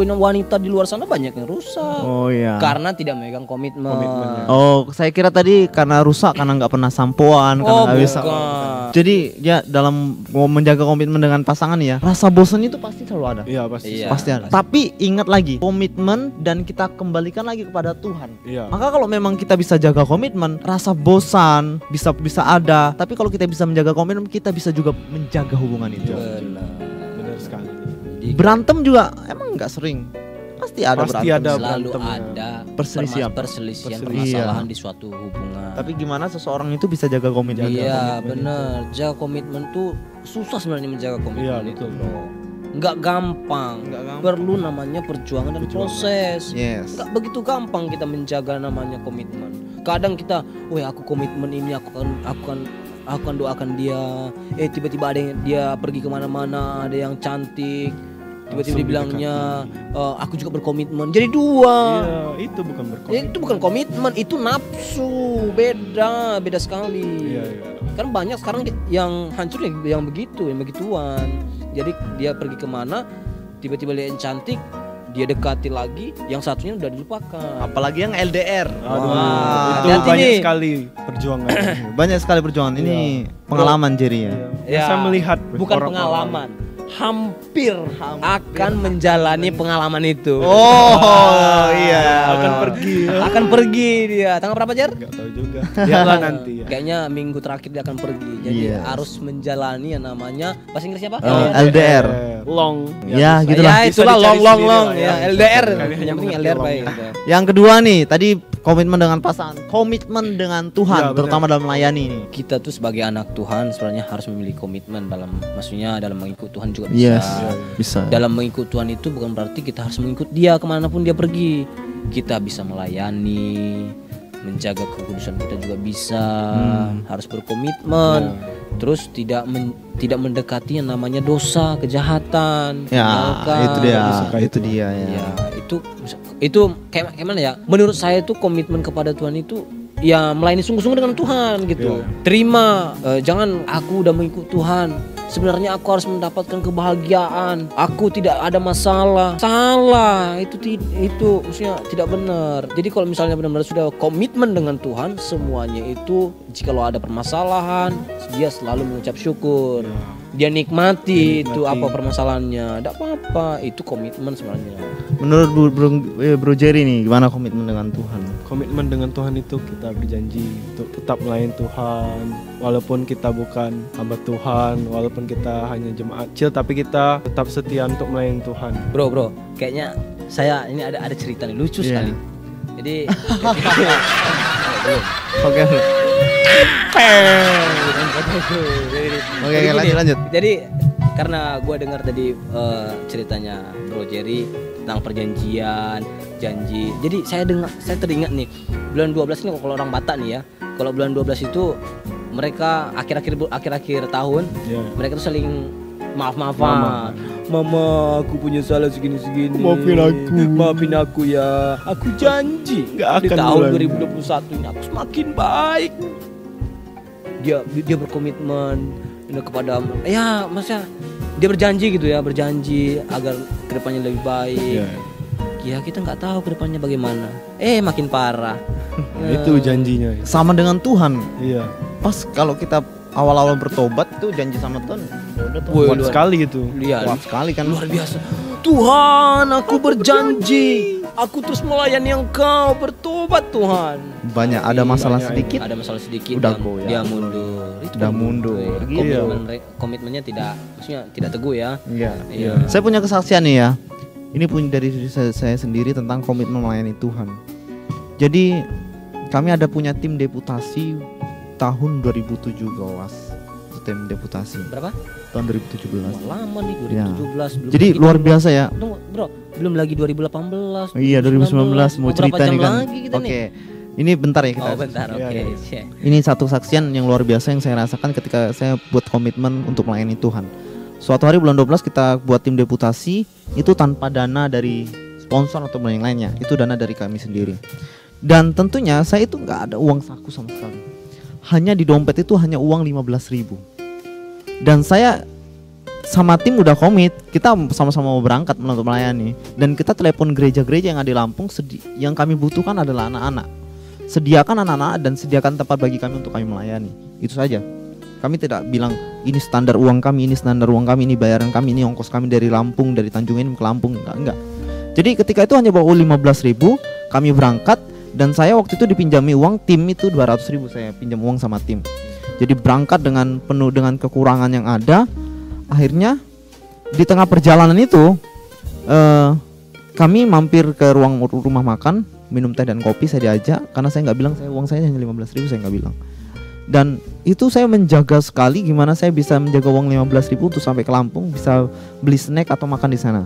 Speaker 1: di luar sana banyak yang rusak.
Speaker 2: Oh iya.
Speaker 1: Karena tidak memegang komitmen.
Speaker 3: Komitmennya.
Speaker 2: Oh, saya kira tadi karena rusak, karena nggak pernah sampoan, karena
Speaker 1: Oh,
Speaker 2: nggak bisa.
Speaker 1: bukan.
Speaker 2: Jadi ya dalam mau menjaga komitmen dengan pasangan ya, rasa bosan itu pasti selalu ada.
Speaker 3: Iya pasti.
Speaker 1: Iya.
Speaker 2: Pasti ada. Tapi ingat lagi, komitmen dan kita kembalikan lagi kepada Tuhan.
Speaker 3: Iya.
Speaker 2: Maka kalau memang kita bisa jaga komitmen, rasa bosan bisa ada. Tapi kalau kita bisa menjaga komitmen, kita bisa juga menjaga hubungan itu.
Speaker 1: Benar.
Speaker 3: Benar sekali.
Speaker 1: Jadi
Speaker 2: Berantem juga emang nggak sering. Pasti ada
Speaker 3: Pasti
Speaker 2: berantem.
Speaker 3: ada.
Speaker 1: selalu
Speaker 3: berantemnya.
Speaker 1: ada
Speaker 2: Perselisihan.
Speaker 1: perselisihan
Speaker 2: Perselisihan.
Speaker 1: permasalahan di suatu hubungan.
Speaker 2: Tapi gimana seseorang itu bisa jaga komitmen?
Speaker 1: Iya bener, jaga komitmen tuh susah sebenarnya menjaga komitmen
Speaker 3: Iya,
Speaker 1: itu
Speaker 3: betul.
Speaker 1: bro. Nggak gampang.
Speaker 2: Nggak gampang.
Speaker 1: Perlu namanya perjuangan dan proses.
Speaker 2: Yes.
Speaker 1: Nggak begitu gampang kita menjaga namanya komitmen. Kadang kita, weh aku komitmen ini aku akan doakan dia. Tiba-tiba ada yang dia pergi kemana-mana, ada yang cantik. Tiba-tiba
Speaker 3: Langsung
Speaker 1: dibilangnya, aku juga berkomitmen. Jadi dua.
Speaker 3: Iya, itu bukan
Speaker 1: Ya,
Speaker 3: berkomitmen.
Speaker 1: itu bukan komitmen, itu nafsu. Beda sekali.
Speaker 3: Iya, iya.
Speaker 1: Kan banyak sekarang yang hancur yang begitu, yang begituan. Jadi dia pergi kemana, tiba-tiba lihat yang cantik, dia dekati lagi, yang satunya udah dilupakan.
Speaker 2: Apalagi yang LDR.
Speaker 3: Aduh,
Speaker 2: Wah,
Speaker 3: itu
Speaker 1: hati-hati
Speaker 3: banyak
Speaker 1: nih.
Speaker 3: sekali perjuangan.
Speaker 2: Banyak sekali perjuangan. Ini pengalaman Jerry ya.
Speaker 3: Ya, saya melihat
Speaker 1: bukan
Speaker 3: orang-orang.
Speaker 1: pengalaman, hampir akan menjalani pengalaman itu.
Speaker 2: Oh iya,
Speaker 3: Akan pergi.
Speaker 1: Akan pergi dia. Tanggal berapa, Jar?
Speaker 3: Enggak tahu juga. Lihatlah nanti ya.
Speaker 1: Kayaknya minggu terakhir dia akan pergi. Jadi
Speaker 2: Yes.
Speaker 1: harus menjalani yang namanya bahasa Inggrisnya apa?
Speaker 2: LDR.
Speaker 3: Long.
Speaker 2: Ya,
Speaker 3: bisa.
Speaker 2: gitulah.
Speaker 1: Ya itulah
Speaker 3: Bisa dicari
Speaker 1: long
Speaker 3: sendiri lah
Speaker 1: ya.
Speaker 3: ya.
Speaker 1: LDR.
Speaker 3: Kami hanya
Speaker 1: Yang penting
Speaker 3: mengerti
Speaker 1: LDR
Speaker 3: long.
Speaker 1: baik. gitu.
Speaker 2: Yang kedua nih, tadi komitmen dengan pasangan, komitmen dengan Tuhan,
Speaker 3: Ya, benar.
Speaker 2: terutama dalam melayani nih.
Speaker 1: Kita tuh sebagai anak Tuhan sebenarnya harus memiliki komitmen dalam, maksudnya dalam mengikut Tuhan juga bisa.
Speaker 2: Yes, bisa.
Speaker 1: Dalam mengikut Tuhan itu bukan berarti kita harus mengikut dia kemanapun dia pergi. Kita bisa melayani, menjaga kekudusan kita juga bisa. Harus berkomitmen. Terus tidak mendekati yang namanya dosa, kejahatan.
Speaker 2: Ya,
Speaker 1: tinggalkan.
Speaker 2: itu dia,
Speaker 3: suka
Speaker 2: itu
Speaker 3: itu.
Speaker 2: dia ya.
Speaker 1: Ya, itu kayak gimana ya? Menurut saya itu komitmen kepada Tuhan itu ya melayani sungguh-sungguh dengan Tuhan gitu. Terima, jangan aku udah mengikut Tuhan. Sebenarnya aku harus mendapatkan kebahagiaan. Aku tidak ada masalah. Salah, itu maksudnya tidak benar. Jadi kalau misalnya benar-benar sudah komitmen dengan Tuhan, semuanya itu jikalau ada permasalahan, dia selalu mengucap syukur. Dia nikmati itu apa permasalahannya. Tidak apa-apa, itu komitmen sebenarnya.
Speaker 2: Menurut Bro Jerry nih, gimana komitmen dengan Tuhan?
Speaker 3: Komitmen dengan Tuhan itu kita berjanji untuk tetap melayani Tuhan, walaupun kita bukan hamba Tuhan, walaupun kita hanya jemaat kecil, tapi kita tetap setia untuk melayani Tuhan.
Speaker 1: Bro, kayaknya saya ini ada cerita nih lucu
Speaker 2: Iya.
Speaker 1: sekali. Jadi
Speaker 2: Oke. Oke, lanjut.
Speaker 1: Jadi karena gue dengar tadi ceritanya Bro Jerry tentang perjanjian, janji. Jadi saya teringat nih bulan 12 ini kalau orang Batak nih ya. Kalau bulan 12 itu mereka akhir-akhir tahun mereka tuh saling maaf-maafan. Mama, aku punya salah segini-segini. Maafin aku ya. Aku janji
Speaker 3: Nggak
Speaker 1: di
Speaker 3: akan
Speaker 1: tahun
Speaker 3: ngulangi.
Speaker 1: 2021 ini aku semakin baik. Dia berkomitmen kepada maksudnya dia berjanji gitu ya, berjanji agar kedepannya lebih baik. Ya kita nggak tahu kedepannya bagaimana. Makin parah.
Speaker 3: Itu janjinya.
Speaker 2: Sama dengan Tuhan.
Speaker 3: Iya.
Speaker 2: Pas kalau kita awal-awal bertobat tuh janji sama Tuhan, ya udah tuh
Speaker 1: Woi,
Speaker 3: Kuat sekali itu.
Speaker 1: Lihat,
Speaker 2: kuat sekali kan.
Speaker 1: luar biasa. Tuhan, aku berjanji, aku terus melayani Engkau, bertobat Tuhan.
Speaker 2: Banyak ada masalah sedikit,
Speaker 1: Ada masalah sedikit
Speaker 2: Udah
Speaker 1: dan
Speaker 2: goyah.
Speaker 1: dia mundur. Itu
Speaker 2: Udah
Speaker 1: kan
Speaker 2: mundur.
Speaker 1: ya.
Speaker 2: Gitu.
Speaker 1: Komitmennya maksudnya tidak teguh ya.
Speaker 2: Iya.
Speaker 1: Iya.
Speaker 2: Saya punya kesaksian nih ya. Ini punya dari diri saya sendiri tentang komitmen melayani Tuhan. Jadi kami ada punya tim deputasi tahun 2017. Itu tim deputasi
Speaker 1: Berapa?
Speaker 2: tahun
Speaker 1: Wah,
Speaker 2: 2017.
Speaker 1: lama nih 2017.
Speaker 2: Ya.
Speaker 1: Belum
Speaker 2: Jadi
Speaker 1: lagi
Speaker 2: luar biasa ya.
Speaker 1: Tunggu, Bro, belum lagi 2018.
Speaker 2: Iya 2019 mau
Speaker 1: Berapa
Speaker 2: cerita
Speaker 1: jam
Speaker 2: nih kan.
Speaker 1: lagi kita nih?
Speaker 2: Oke. Ini bentar ya kita.
Speaker 1: Oh bentar, oke.
Speaker 3: Iya,
Speaker 1: Shit.
Speaker 2: Ini satu saksian yang luar biasa yang saya rasakan ketika saya buat komitmen untuk melayani Tuhan. Suatu hari bulan 12 kita buat tim deputasi itu tanpa dana dari sponsor atau yang lainnya. Itu dana dari kami sendiri. Dan tentunya saya itu nggak ada uang saku sama sekali. Hanya di dompet itu hanya uang 15.000. Dan saya sama tim udah komit, kita sama-sama mau berangkat untuk melayani. Dan kita telepon gereja-gereja yang ada di Lampung, yang kami butuhkan adalah anak-anak. Sediakan anak-anak dan sediakan tempat bagi kami untuk kami melayani. Itu saja. Kami tidak bilang ini standar uang kami, ini standar uang kami, ini bayaran kami, ini ongkos kami dari Lampung, dari Tanjung Enim ke Lampung, enggak. Jadi ketika itu hanya bawa 15.000, kami berangkat dan saya waktu itu dipinjami uang tim itu 200.000 saya pinjam uang sama tim. Jadi berangkat dengan penuh dengan kekurangan yang ada. Akhirnya di tengah perjalanan itu kami mampir ke rumah makan, minum teh dan kopi, saya diajak karena saya nggak bilang uang saya hanya 15.000, saya nggak bilang. Dan itu saya menjaga sekali gimana saya bisa menjaga uang 15.000 untuk sampai ke Lampung, bisa beli snack atau makan di sana.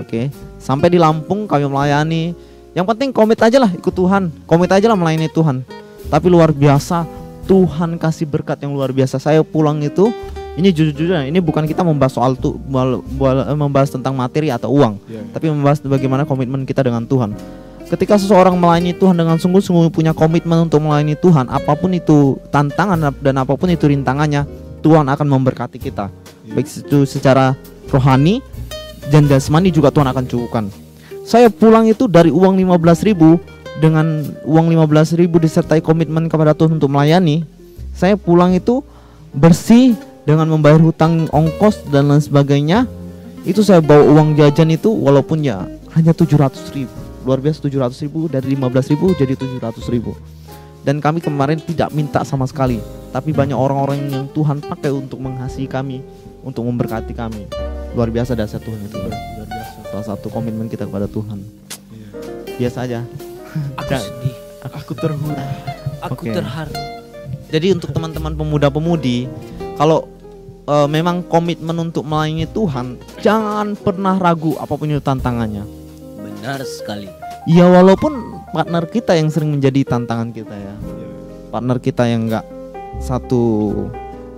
Speaker 2: Oke. Sampai di Lampung kami melayani. Yang penting komit aja lah ikut Tuhan, komit aja lah melayani Tuhan. Tapi luar biasa, Tuhan kasih berkat yang luar biasa. Saya pulang itu, ini jujur-jujuran, ini bukan kita membahas soal membahas tentang materi atau uang, tapi membahas bagaimana komitmen kita dengan Tuhan. Ketika seseorang melayani Tuhan dengan sungguh-sungguh punya komitmen untuk melayani Tuhan, apapun itu tantangan dan apapun itu rintangannya, Tuhan akan memberkati kita. Baik itu secara rohani dan jasmani juga Tuhan akan cukupkan. Saya pulang itu dari uang 15.000, dengan uang 15.000 disertai komitmen kepada Tuhan untuk melayani. Saya pulang itu bersih dengan membayar hutang ongkos dan lain sebagainya. Itu saya bawa uang jajan itu walaupun ya hanya 700.000. Luar biasa, 700.000 dari 15.000 jadi 700.000. Dan kami kemarin tidak minta sama sekali, tapi banyak orang-orang yang Tuhan pakai untuk mengasihi kami, untuk memberkati kami. Luar biasa dasar Tuhan itu.
Speaker 3: Luar biasa.
Speaker 2: Salah satu komitmen kita kepada Tuhan.
Speaker 3: Iya.
Speaker 2: Biasa aja.
Speaker 1: Aku sedih,
Speaker 3: Aku terharu.
Speaker 1: aku
Speaker 2: Oke.
Speaker 1: terharu.
Speaker 2: Jadi untuk teman-teman pemuda-pemudi, kalau memang komitmen untuk melayani Tuhan, jangan pernah ragu apapun itu tantangannya.
Speaker 1: Benar sekali.
Speaker 2: Ya walaupun partner kita yang sering menjadi tantangan kita ya, partner kita yang enggak satu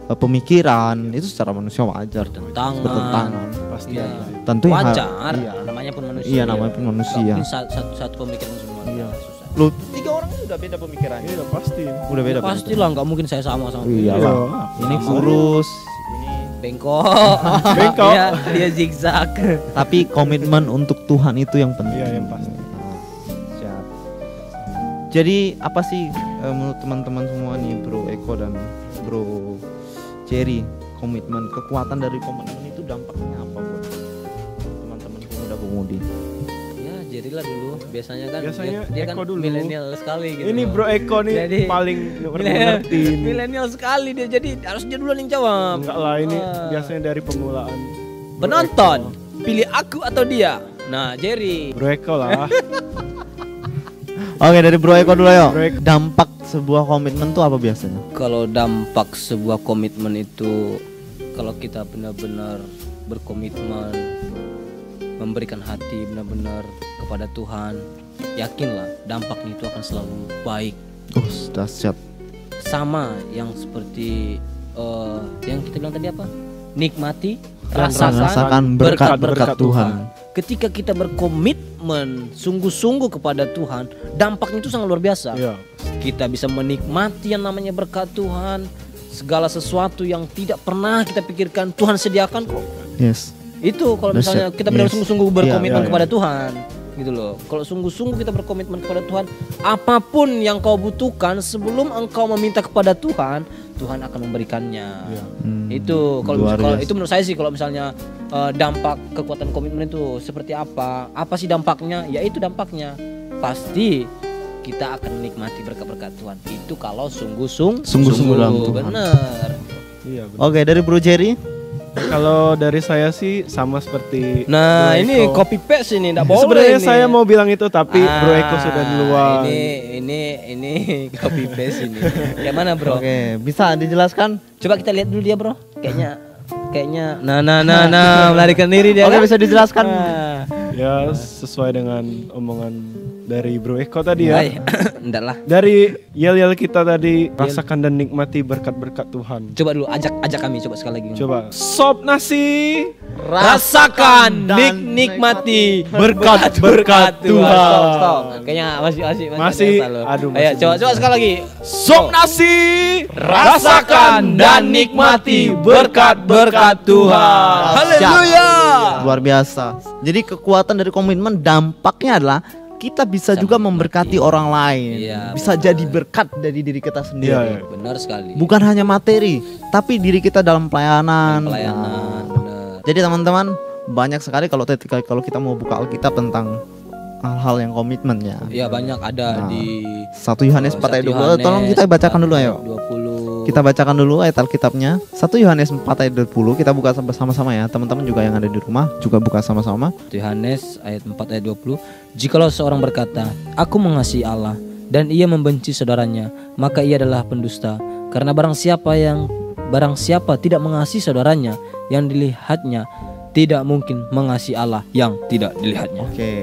Speaker 2: pemikiran, itu secara manusia wajar, bertentangan.
Speaker 3: Pasti
Speaker 1: Iya.
Speaker 3: ada.
Speaker 2: Tentu yang
Speaker 1: Wajar,
Speaker 2: iya.
Speaker 1: namanya pun manusia.
Speaker 2: Iya, namanya pun manusia.
Speaker 1: Mungkin satu pemikiran semua.
Speaker 2: Iya.
Speaker 1: Susah.
Speaker 2: Loh, 3 orang ini udah beda pemikirannya.
Speaker 3: Iya pasti.
Speaker 2: Udah beda.
Speaker 1: Pastilah nggak mungkin saya sama
Speaker 2: Iya
Speaker 3: Iya.
Speaker 2: lah. Ini kurus, ini
Speaker 1: bengkok.
Speaker 3: Bengkok.
Speaker 1: Dia zigzag.
Speaker 2: tapi komitmen untuk Tuhan itu yang penting.
Speaker 3: Iya, yang pasti.
Speaker 2: Siap. Jadi apa sih menurut teman-teman semua nih Bro Eko dan Bro Jerry, kekuatan dari komitmen itu dampaknya apa buat teman-teman pemuda-pemudi?
Speaker 1: Ya, jadilah dulu. Biasanya kan
Speaker 3: Biasanya
Speaker 1: dia kan
Speaker 3: Eko dulu.
Speaker 1: milenial sekali gitu.
Speaker 3: Ini Bro Eko nih
Speaker 1: Jadi-
Speaker 3: paling ngerti ini.
Speaker 1: milenial sekali dia, jadi harus dia duluan yang jawab.
Speaker 3: Enggak lah, ini
Speaker 1: Ah.
Speaker 3: biasanya dari permulaan. Bro
Speaker 1: Penonton,
Speaker 3: Eko.
Speaker 1: pilih aku atau dia? Nah, Jerry.
Speaker 3: Bro Eko lah.
Speaker 2: Oke, dari Bro Eko dulu ya.
Speaker 3: Bro Eko.
Speaker 2: Dampak sebuah komitmen tuh apa biasanya?
Speaker 1: Kalau dampak sebuah komitmen itu, kalau kita benar-benar berkomitmen, memberikan hati benar-benar kepada Tuhan, yakinlah dampaknya itu akan selalu baik.
Speaker 2: Dahsyat.
Speaker 1: Sama yang seperti yang kita bilang tadi apa? Nikmati,
Speaker 2: Rasakan
Speaker 1: rasakan
Speaker 2: berkat-berkat Tuhan.
Speaker 1: Ketika kita berkomitmen sungguh-sungguh kepada Tuhan, dampaknya itu sangat luar biasa.
Speaker 3: Iya.
Speaker 1: Kita bisa menikmati yang namanya berkat Tuhan. Segala sesuatu yang tidak pernah kita pikirkan Tuhan sediakan kok.
Speaker 2: Yes.
Speaker 1: Itu kalau
Speaker 2: That's
Speaker 1: misalnya
Speaker 2: it.
Speaker 1: kita benar
Speaker 2: Yes.
Speaker 1: sungguh-sungguh berkomitmen
Speaker 3: Iya, iya.
Speaker 1: kepada Tuhan, gitu loh. Kalau sungguh-sungguh kita berkomitmen kepada Tuhan, apapun yang kau butuhkan sebelum engkau meminta kepada Tuhan, Tuhan akan memberikannya.
Speaker 3: Iya.
Speaker 1: Itu kalau
Speaker 2: Luar biasa.
Speaker 1: itu menurut saya sih, kalau misalnya dampak kekuatan komitmen itu seperti apa? Apa sih dampaknya? Ya itu dampaknya. Pasti kita akan menikmati berkat-berkat Tuhan. Itu kalau
Speaker 2: Sungguh-sungguh dalam Tuhan.
Speaker 1: Benar.
Speaker 3: Iya, benar.
Speaker 2: Oke, dari Bro Jerry.
Speaker 3: Kalau dari saya sih sama seperti
Speaker 1: Nah,
Speaker 3: Bro
Speaker 1: ini
Speaker 3: Eko.
Speaker 1: copy paste ini, enggak boleh.
Speaker 3: Sebenarnya
Speaker 1: ini.
Speaker 3: saya mau bilang itu tapi Bro Eko sudah duluan.
Speaker 1: Ini copy paste ini. Kayak mana, Bro?
Speaker 2: Oke, bisa dijelaskan?
Speaker 1: Coba kita lihat dulu dia, Bro. Kayaknya nah melarikan diri dia.
Speaker 2: Oke,
Speaker 1: kan?
Speaker 2: bisa dijelaskan.
Speaker 1: Nah.
Speaker 3: Ya sesuai dengan omongan dari Bro Eko tadi ya.
Speaker 1: Ay, enggak lah.
Speaker 3: Dari yel-yel kita tadi, rasakan dan nikmati berkat-berkat Tuhan.
Speaker 1: Coba dulu ajak kami coba sekali lagi.
Speaker 3: Coba sop nasi.
Speaker 1: Rasakan dan nikmati
Speaker 3: Berkat-berkat Tuhan.
Speaker 1: Stop. Kayaknya masih
Speaker 3: Masih,
Speaker 1: ada loh.
Speaker 3: aduh,
Speaker 1: Ayo
Speaker 3: masih
Speaker 1: coba sekali lagi.
Speaker 3: Sop nasi.
Speaker 1: Rasakan dan nikmati berkat-berkat Tuhan. Haleluya.
Speaker 2: Luar biasa. Jadi kekuatan dari komitmen dampaknya adalah kita bisa juga memberkati orang lain.
Speaker 1: Iya,
Speaker 2: Bisa
Speaker 1: benar.
Speaker 2: jadi berkat dari diri kita sendiri.
Speaker 3: Iya, iya.
Speaker 1: Benar sekali.
Speaker 2: Bukan hanya materi, tapi diri kita dalam pelayanan.
Speaker 1: Pelayanan, benar.
Speaker 2: Jadi teman-teman, banyak sekali kalau kita mau buka Alkitab tentang hal-hal yang komitmen ya.
Speaker 1: Iya, banyak ada
Speaker 2: Nah,
Speaker 1: di
Speaker 2: 1 Yohanes 4 ayat 20.
Speaker 1: Yohanes
Speaker 2: Tolong kita bacakan dulu ayo.
Speaker 1: 20.
Speaker 2: Kita bacakan dulu ayat Alkitabnya. 1 Yohanes 4 ayat 20. Kita buka bersama-sama ya. Teman-teman juga yang ada di rumah juga buka sama-sama.
Speaker 1: Yohanes ayat 4 ayat 20. Jikalau seorang berkata, aku mengasihi Allah, dan ia membenci saudaranya, maka ia adalah pendusta. Karena barang siapa tidak mengasihi saudaranya yang dilihatnya, tidak mungkin mengasihi Allah yang tidak dilihatnya.
Speaker 2: Oke.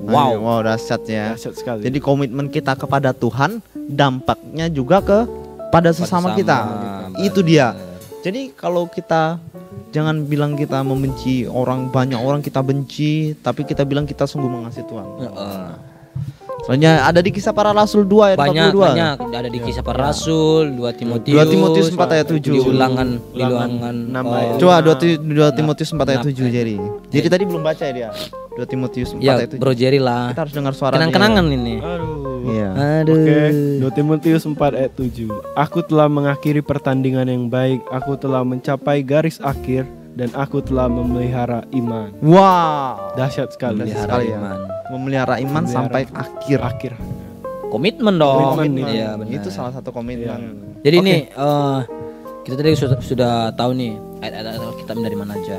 Speaker 1: Wow.
Speaker 2: Wow, dahsyat ya.
Speaker 3: Dahsyat sekali.
Speaker 2: Jadi komitmen kita kepada Tuhan dampaknya juga kepada sesama kita. Itu dia. Jadi kalau kita jangan bilang kita membenci orang, banyak orang kita benci, tapi kita bilang kita sungguh mengasihi Tuhan. Soalnya ada di Kisah Para Rasul 2 ayat
Speaker 1: Banyak
Speaker 2: 42.
Speaker 1: ada di Kisah Para Rasul, 2 Timotius,
Speaker 2: 2 Timotius 4 ayat 7.
Speaker 1: di ulangan
Speaker 3: enam ayat.
Speaker 2: Coba 2 Timotius 4 ayat 7 jadi tadi belum baca ya dia. 2 Timotius 4
Speaker 1: Ya,
Speaker 2: ayat 7.
Speaker 1: Bro Jerry lah.
Speaker 2: Kita harus dengar suara
Speaker 1: Kenang-kenangan ini.
Speaker 3: Aduh.
Speaker 2: Iya.
Speaker 1: Aduh.
Speaker 3: Oke, 2 Timotius 4 ayat 7. Aku telah mengakhiri pertandingan yang baik, aku telah mencapai garis akhir, dan aku telah memelihara iman.
Speaker 2: Wow.
Speaker 3: Dahsyat sekali.
Speaker 1: Memelihara
Speaker 2: sekali ya.
Speaker 1: iman.
Speaker 2: Memelihara iman
Speaker 3: Memelihara.
Speaker 2: sampai akhir.
Speaker 3: Akhir.
Speaker 1: Komitmen dong.
Speaker 3: Komitmen.
Speaker 1: Iya, benar.
Speaker 2: Itu salah satu komitmen.
Speaker 1: Jadi
Speaker 2: Oke.
Speaker 1: nih kita tadi sudah tahu nih ayat-ayat Alkitab dari mana aja.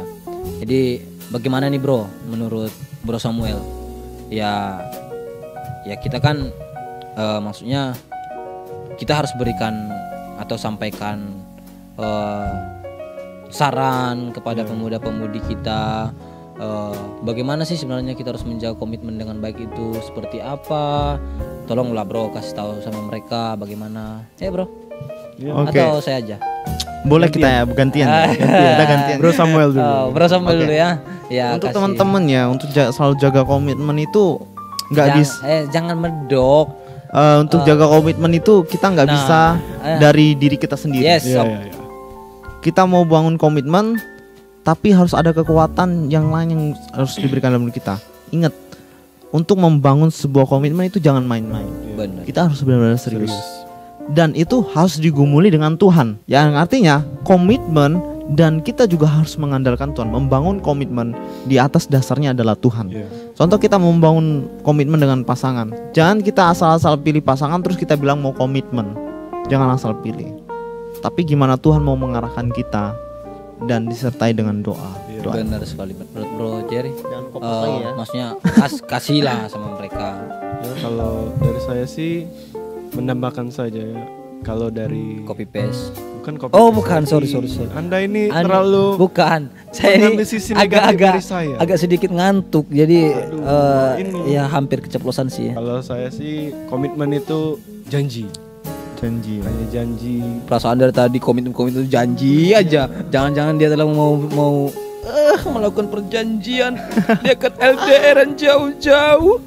Speaker 1: Jadi bagaimana nih bro menurut Bro Samuel? Ya kita kan maksudnya kita harus berikan atau sampaikan saran kepada pemuda-pemudi kita. Bagaimana sih sebenarnya kita harus menjaga komitmen dengan baik itu seperti apa? Tolonglah bro kasih tahu sama mereka bagaimana. Bro.
Speaker 3: Ya.
Speaker 2: Oke.
Speaker 1: Atau saya aja.
Speaker 2: Boleh kita ya gantian. Kita gantian.
Speaker 3: Bro Samuel dulu.
Speaker 1: Bro Samuel
Speaker 2: Oke.
Speaker 1: dulu ya. Ya
Speaker 2: Untuk
Speaker 1: kasih.
Speaker 2: teman-teman ya, untuk selalu jaga komitmen itu nggak bisa.
Speaker 1: Jangan medok.
Speaker 2: Untuk jaga komitmen itu kita nggak
Speaker 1: Nah,
Speaker 2: bisa dari diri kita sendiri.
Speaker 1: Yes.
Speaker 3: Iya,
Speaker 1: sob.
Speaker 3: iya, iya.
Speaker 2: Kita mau bangun komitmen, tapi harus ada kekuatan yang lain yang harus diberikan dalam diri kita. Ingat, untuk membangun sebuah komitmen itu jangan main-main.
Speaker 1: Benar.
Speaker 2: Kita harus benar-benar serius. Dan itu harus digumuli dengan Tuhan. Yang artinya komitmen dan kita juga harus mengandalkan Tuhan. Membangun komitmen di atas dasarnya adalah Tuhan.
Speaker 3: Iya.
Speaker 2: Contoh kita membangun komitmen dengan pasangan. Jangan kita asal-asal pilih pasangan terus kita bilang mau komitmen. Jangan asal pilih. Tapi gimana Tuhan mau mengarahkan kita dan disertai dengan doa.
Speaker 3: Iya.
Speaker 2: Doa.
Speaker 1: Benar sekali menurut Bro Jerry.
Speaker 2: Jangan fokus lagi ya.
Speaker 1: Maksudnya kasihlah sama mereka.
Speaker 3: Ya, kalau dari saya sih menambahkan saja ya. Kalau dari
Speaker 1: Copy paste.
Speaker 3: bukan copy
Speaker 1: Oh
Speaker 3: paste
Speaker 1: bukan,
Speaker 3: lagi.
Speaker 1: sorry.
Speaker 3: Anda ini terlalu
Speaker 1: bukan. Saya ini
Speaker 3: mengambil sisi negatif dari saya.
Speaker 1: agak sedikit ngantuk. Jadi
Speaker 3: ini.
Speaker 1: ya hampir keceplosan sih ya.
Speaker 3: Kalau saya sih komitmen itu janji.
Speaker 2: Janji.
Speaker 3: Hanya janji.
Speaker 1: Perasaan dari tadi komitmen itu janji aja. Jangan-jangan dia telah mau melakukan perjanjian. Dia ke LDR jauh-jauh.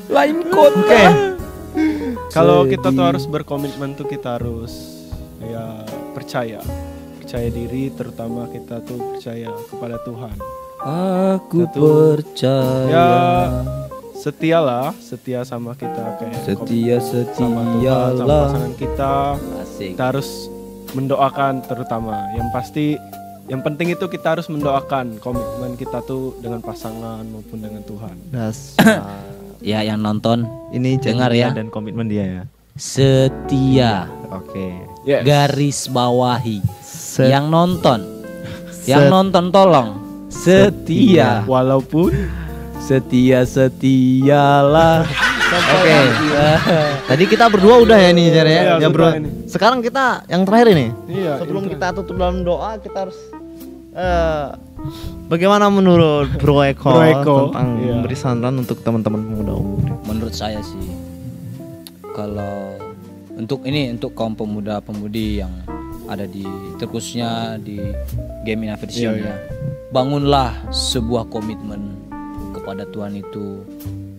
Speaker 1: Lain kota.
Speaker 3: Kalau kita tuh harus berkomitmen tuh kita harus ya percaya diri, terutama kita tuh percaya kepada Tuhan.
Speaker 1: Aku
Speaker 3: Kita tuh,
Speaker 1: percaya.
Speaker 3: Ya setia sama kita kayak sama Tuhan, sama
Speaker 1: Setialah.
Speaker 3: pasangan kita.
Speaker 1: Asik.
Speaker 3: Kita harus mendoakan terutama. Yang penting itu kita harus mendoakan komitmen kita tuh dengan pasangan maupun dengan Tuhan.
Speaker 1: Ya yang nonton
Speaker 2: Ini
Speaker 1: Dengar
Speaker 2: janji
Speaker 1: ya.
Speaker 2: dan komitmen dia ya.
Speaker 1: setia.
Speaker 2: Oke.
Speaker 3: Yes.
Speaker 1: Garis bawahi.
Speaker 2: Se-
Speaker 1: Yang nonton.
Speaker 2: Set-
Speaker 1: Yang nonton tolong setia.
Speaker 3: Walaupun
Speaker 1: Setialah.
Speaker 2: Oke. Tadi kita berdua udah ya nih Jar ya.
Speaker 3: Iya,
Speaker 2: Ya bro.
Speaker 3: sudah ini.
Speaker 2: Sekarang kita yang terakhir ini.
Speaker 3: iya,
Speaker 2: Sebelum
Speaker 3: itu.
Speaker 2: kita tutup dalam doa kita harus bagaimana menurut Bro Eko,
Speaker 3: Bro Eko,
Speaker 2: tentang
Speaker 3: iya.
Speaker 2: memberi saran untuk teman-teman pemuda umum?
Speaker 1: Menurut saya sih kalau untuk kaum pemuda-pemudi yang ada di terkhususnya di Game Innovation
Speaker 3: Iya,
Speaker 1: ya. Bangunlah sebuah komitmen kepada Tuhan itu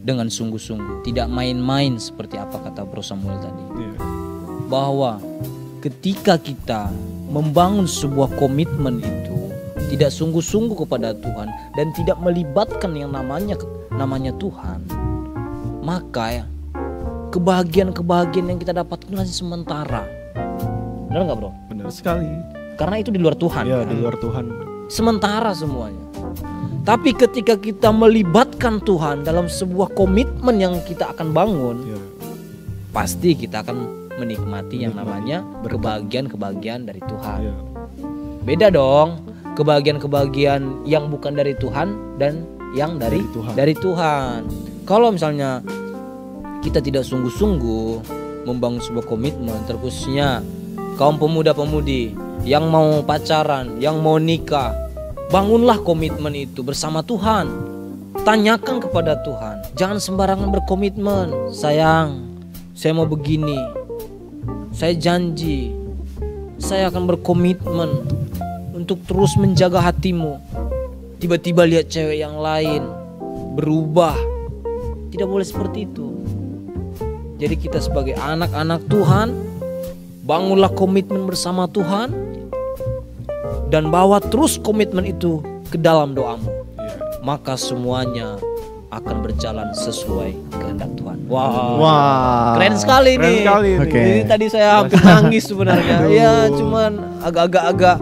Speaker 1: dengan sungguh-sungguh, tidak main-main seperti apa kata Bro Samuel tadi.
Speaker 3: Iya.
Speaker 1: Bahwa ketika kita membangun sebuah komitmen itu tidak sungguh-sungguh kepada Tuhan dan tidak melibatkan yang namanya Tuhan, maka ya, kebahagiaan yang kita dapatkan hanya sementara. Benar nggak bro?
Speaker 3: Benar sekali.
Speaker 1: Karena itu di luar Tuhan.
Speaker 3: Ya,
Speaker 1: kan?
Speaker 3: di luar Tuhan.
Speaker 1: Sementara semuanya. Tapi ketika kita melibatkan Tuhan dalam sebuah komitmen yang kita akan bangun,
Speaker 3: Ya.
Speaker 1: pasti kita akan menikmati yang namanya kebahagiaan dari Tuhan.
Speaker 3: Ya.
Speaker 1: Beda dong kebahagiaan yang bukan dari Tuhan dan yang dari
Speaker 3: Tuhan.
Speaker 1: Tuhan. Kalau misalnya kita tidak sungguh-sungguh membangun sebuah komitmen, terkhususnya kaum pemuda-pemudi yang mau pacaran, yang mau nikah, bangunlah komitmen itu bersama Tuhan. Tanyakan kepada Tuhan. Jangan sembarangan berkomitmen. Sayang, saya mau begini. Saya janji saya akan berkomitmen untuk terus menjaga hatimu. Tiba-tiba lihat cewek yang lain berubah. Tidak boleh seperti itu. Jadi kita sebagai anak-anak Tuhan, bangunlah komitmen bersama Tuhan dan bawa terus komitmen itu ke dalam doamu.
Speaker 3: Ya.
Speaker 1: Maka semuanya akan berjalan sesuai kehendak Tuhan. Wow.
Speaker 2: Wah.
Speaker 1: Keren sekali
Speaker 3: Keren
Speaker 1: nih.
Speaker 3: sekali ini.
Speaker 2: Oke.
Speaker 1: Jadi tadi saya hampir nangis sebenarnya.
Speaker 3: Aduh.
Speaker 1: Ya cuman agak-agak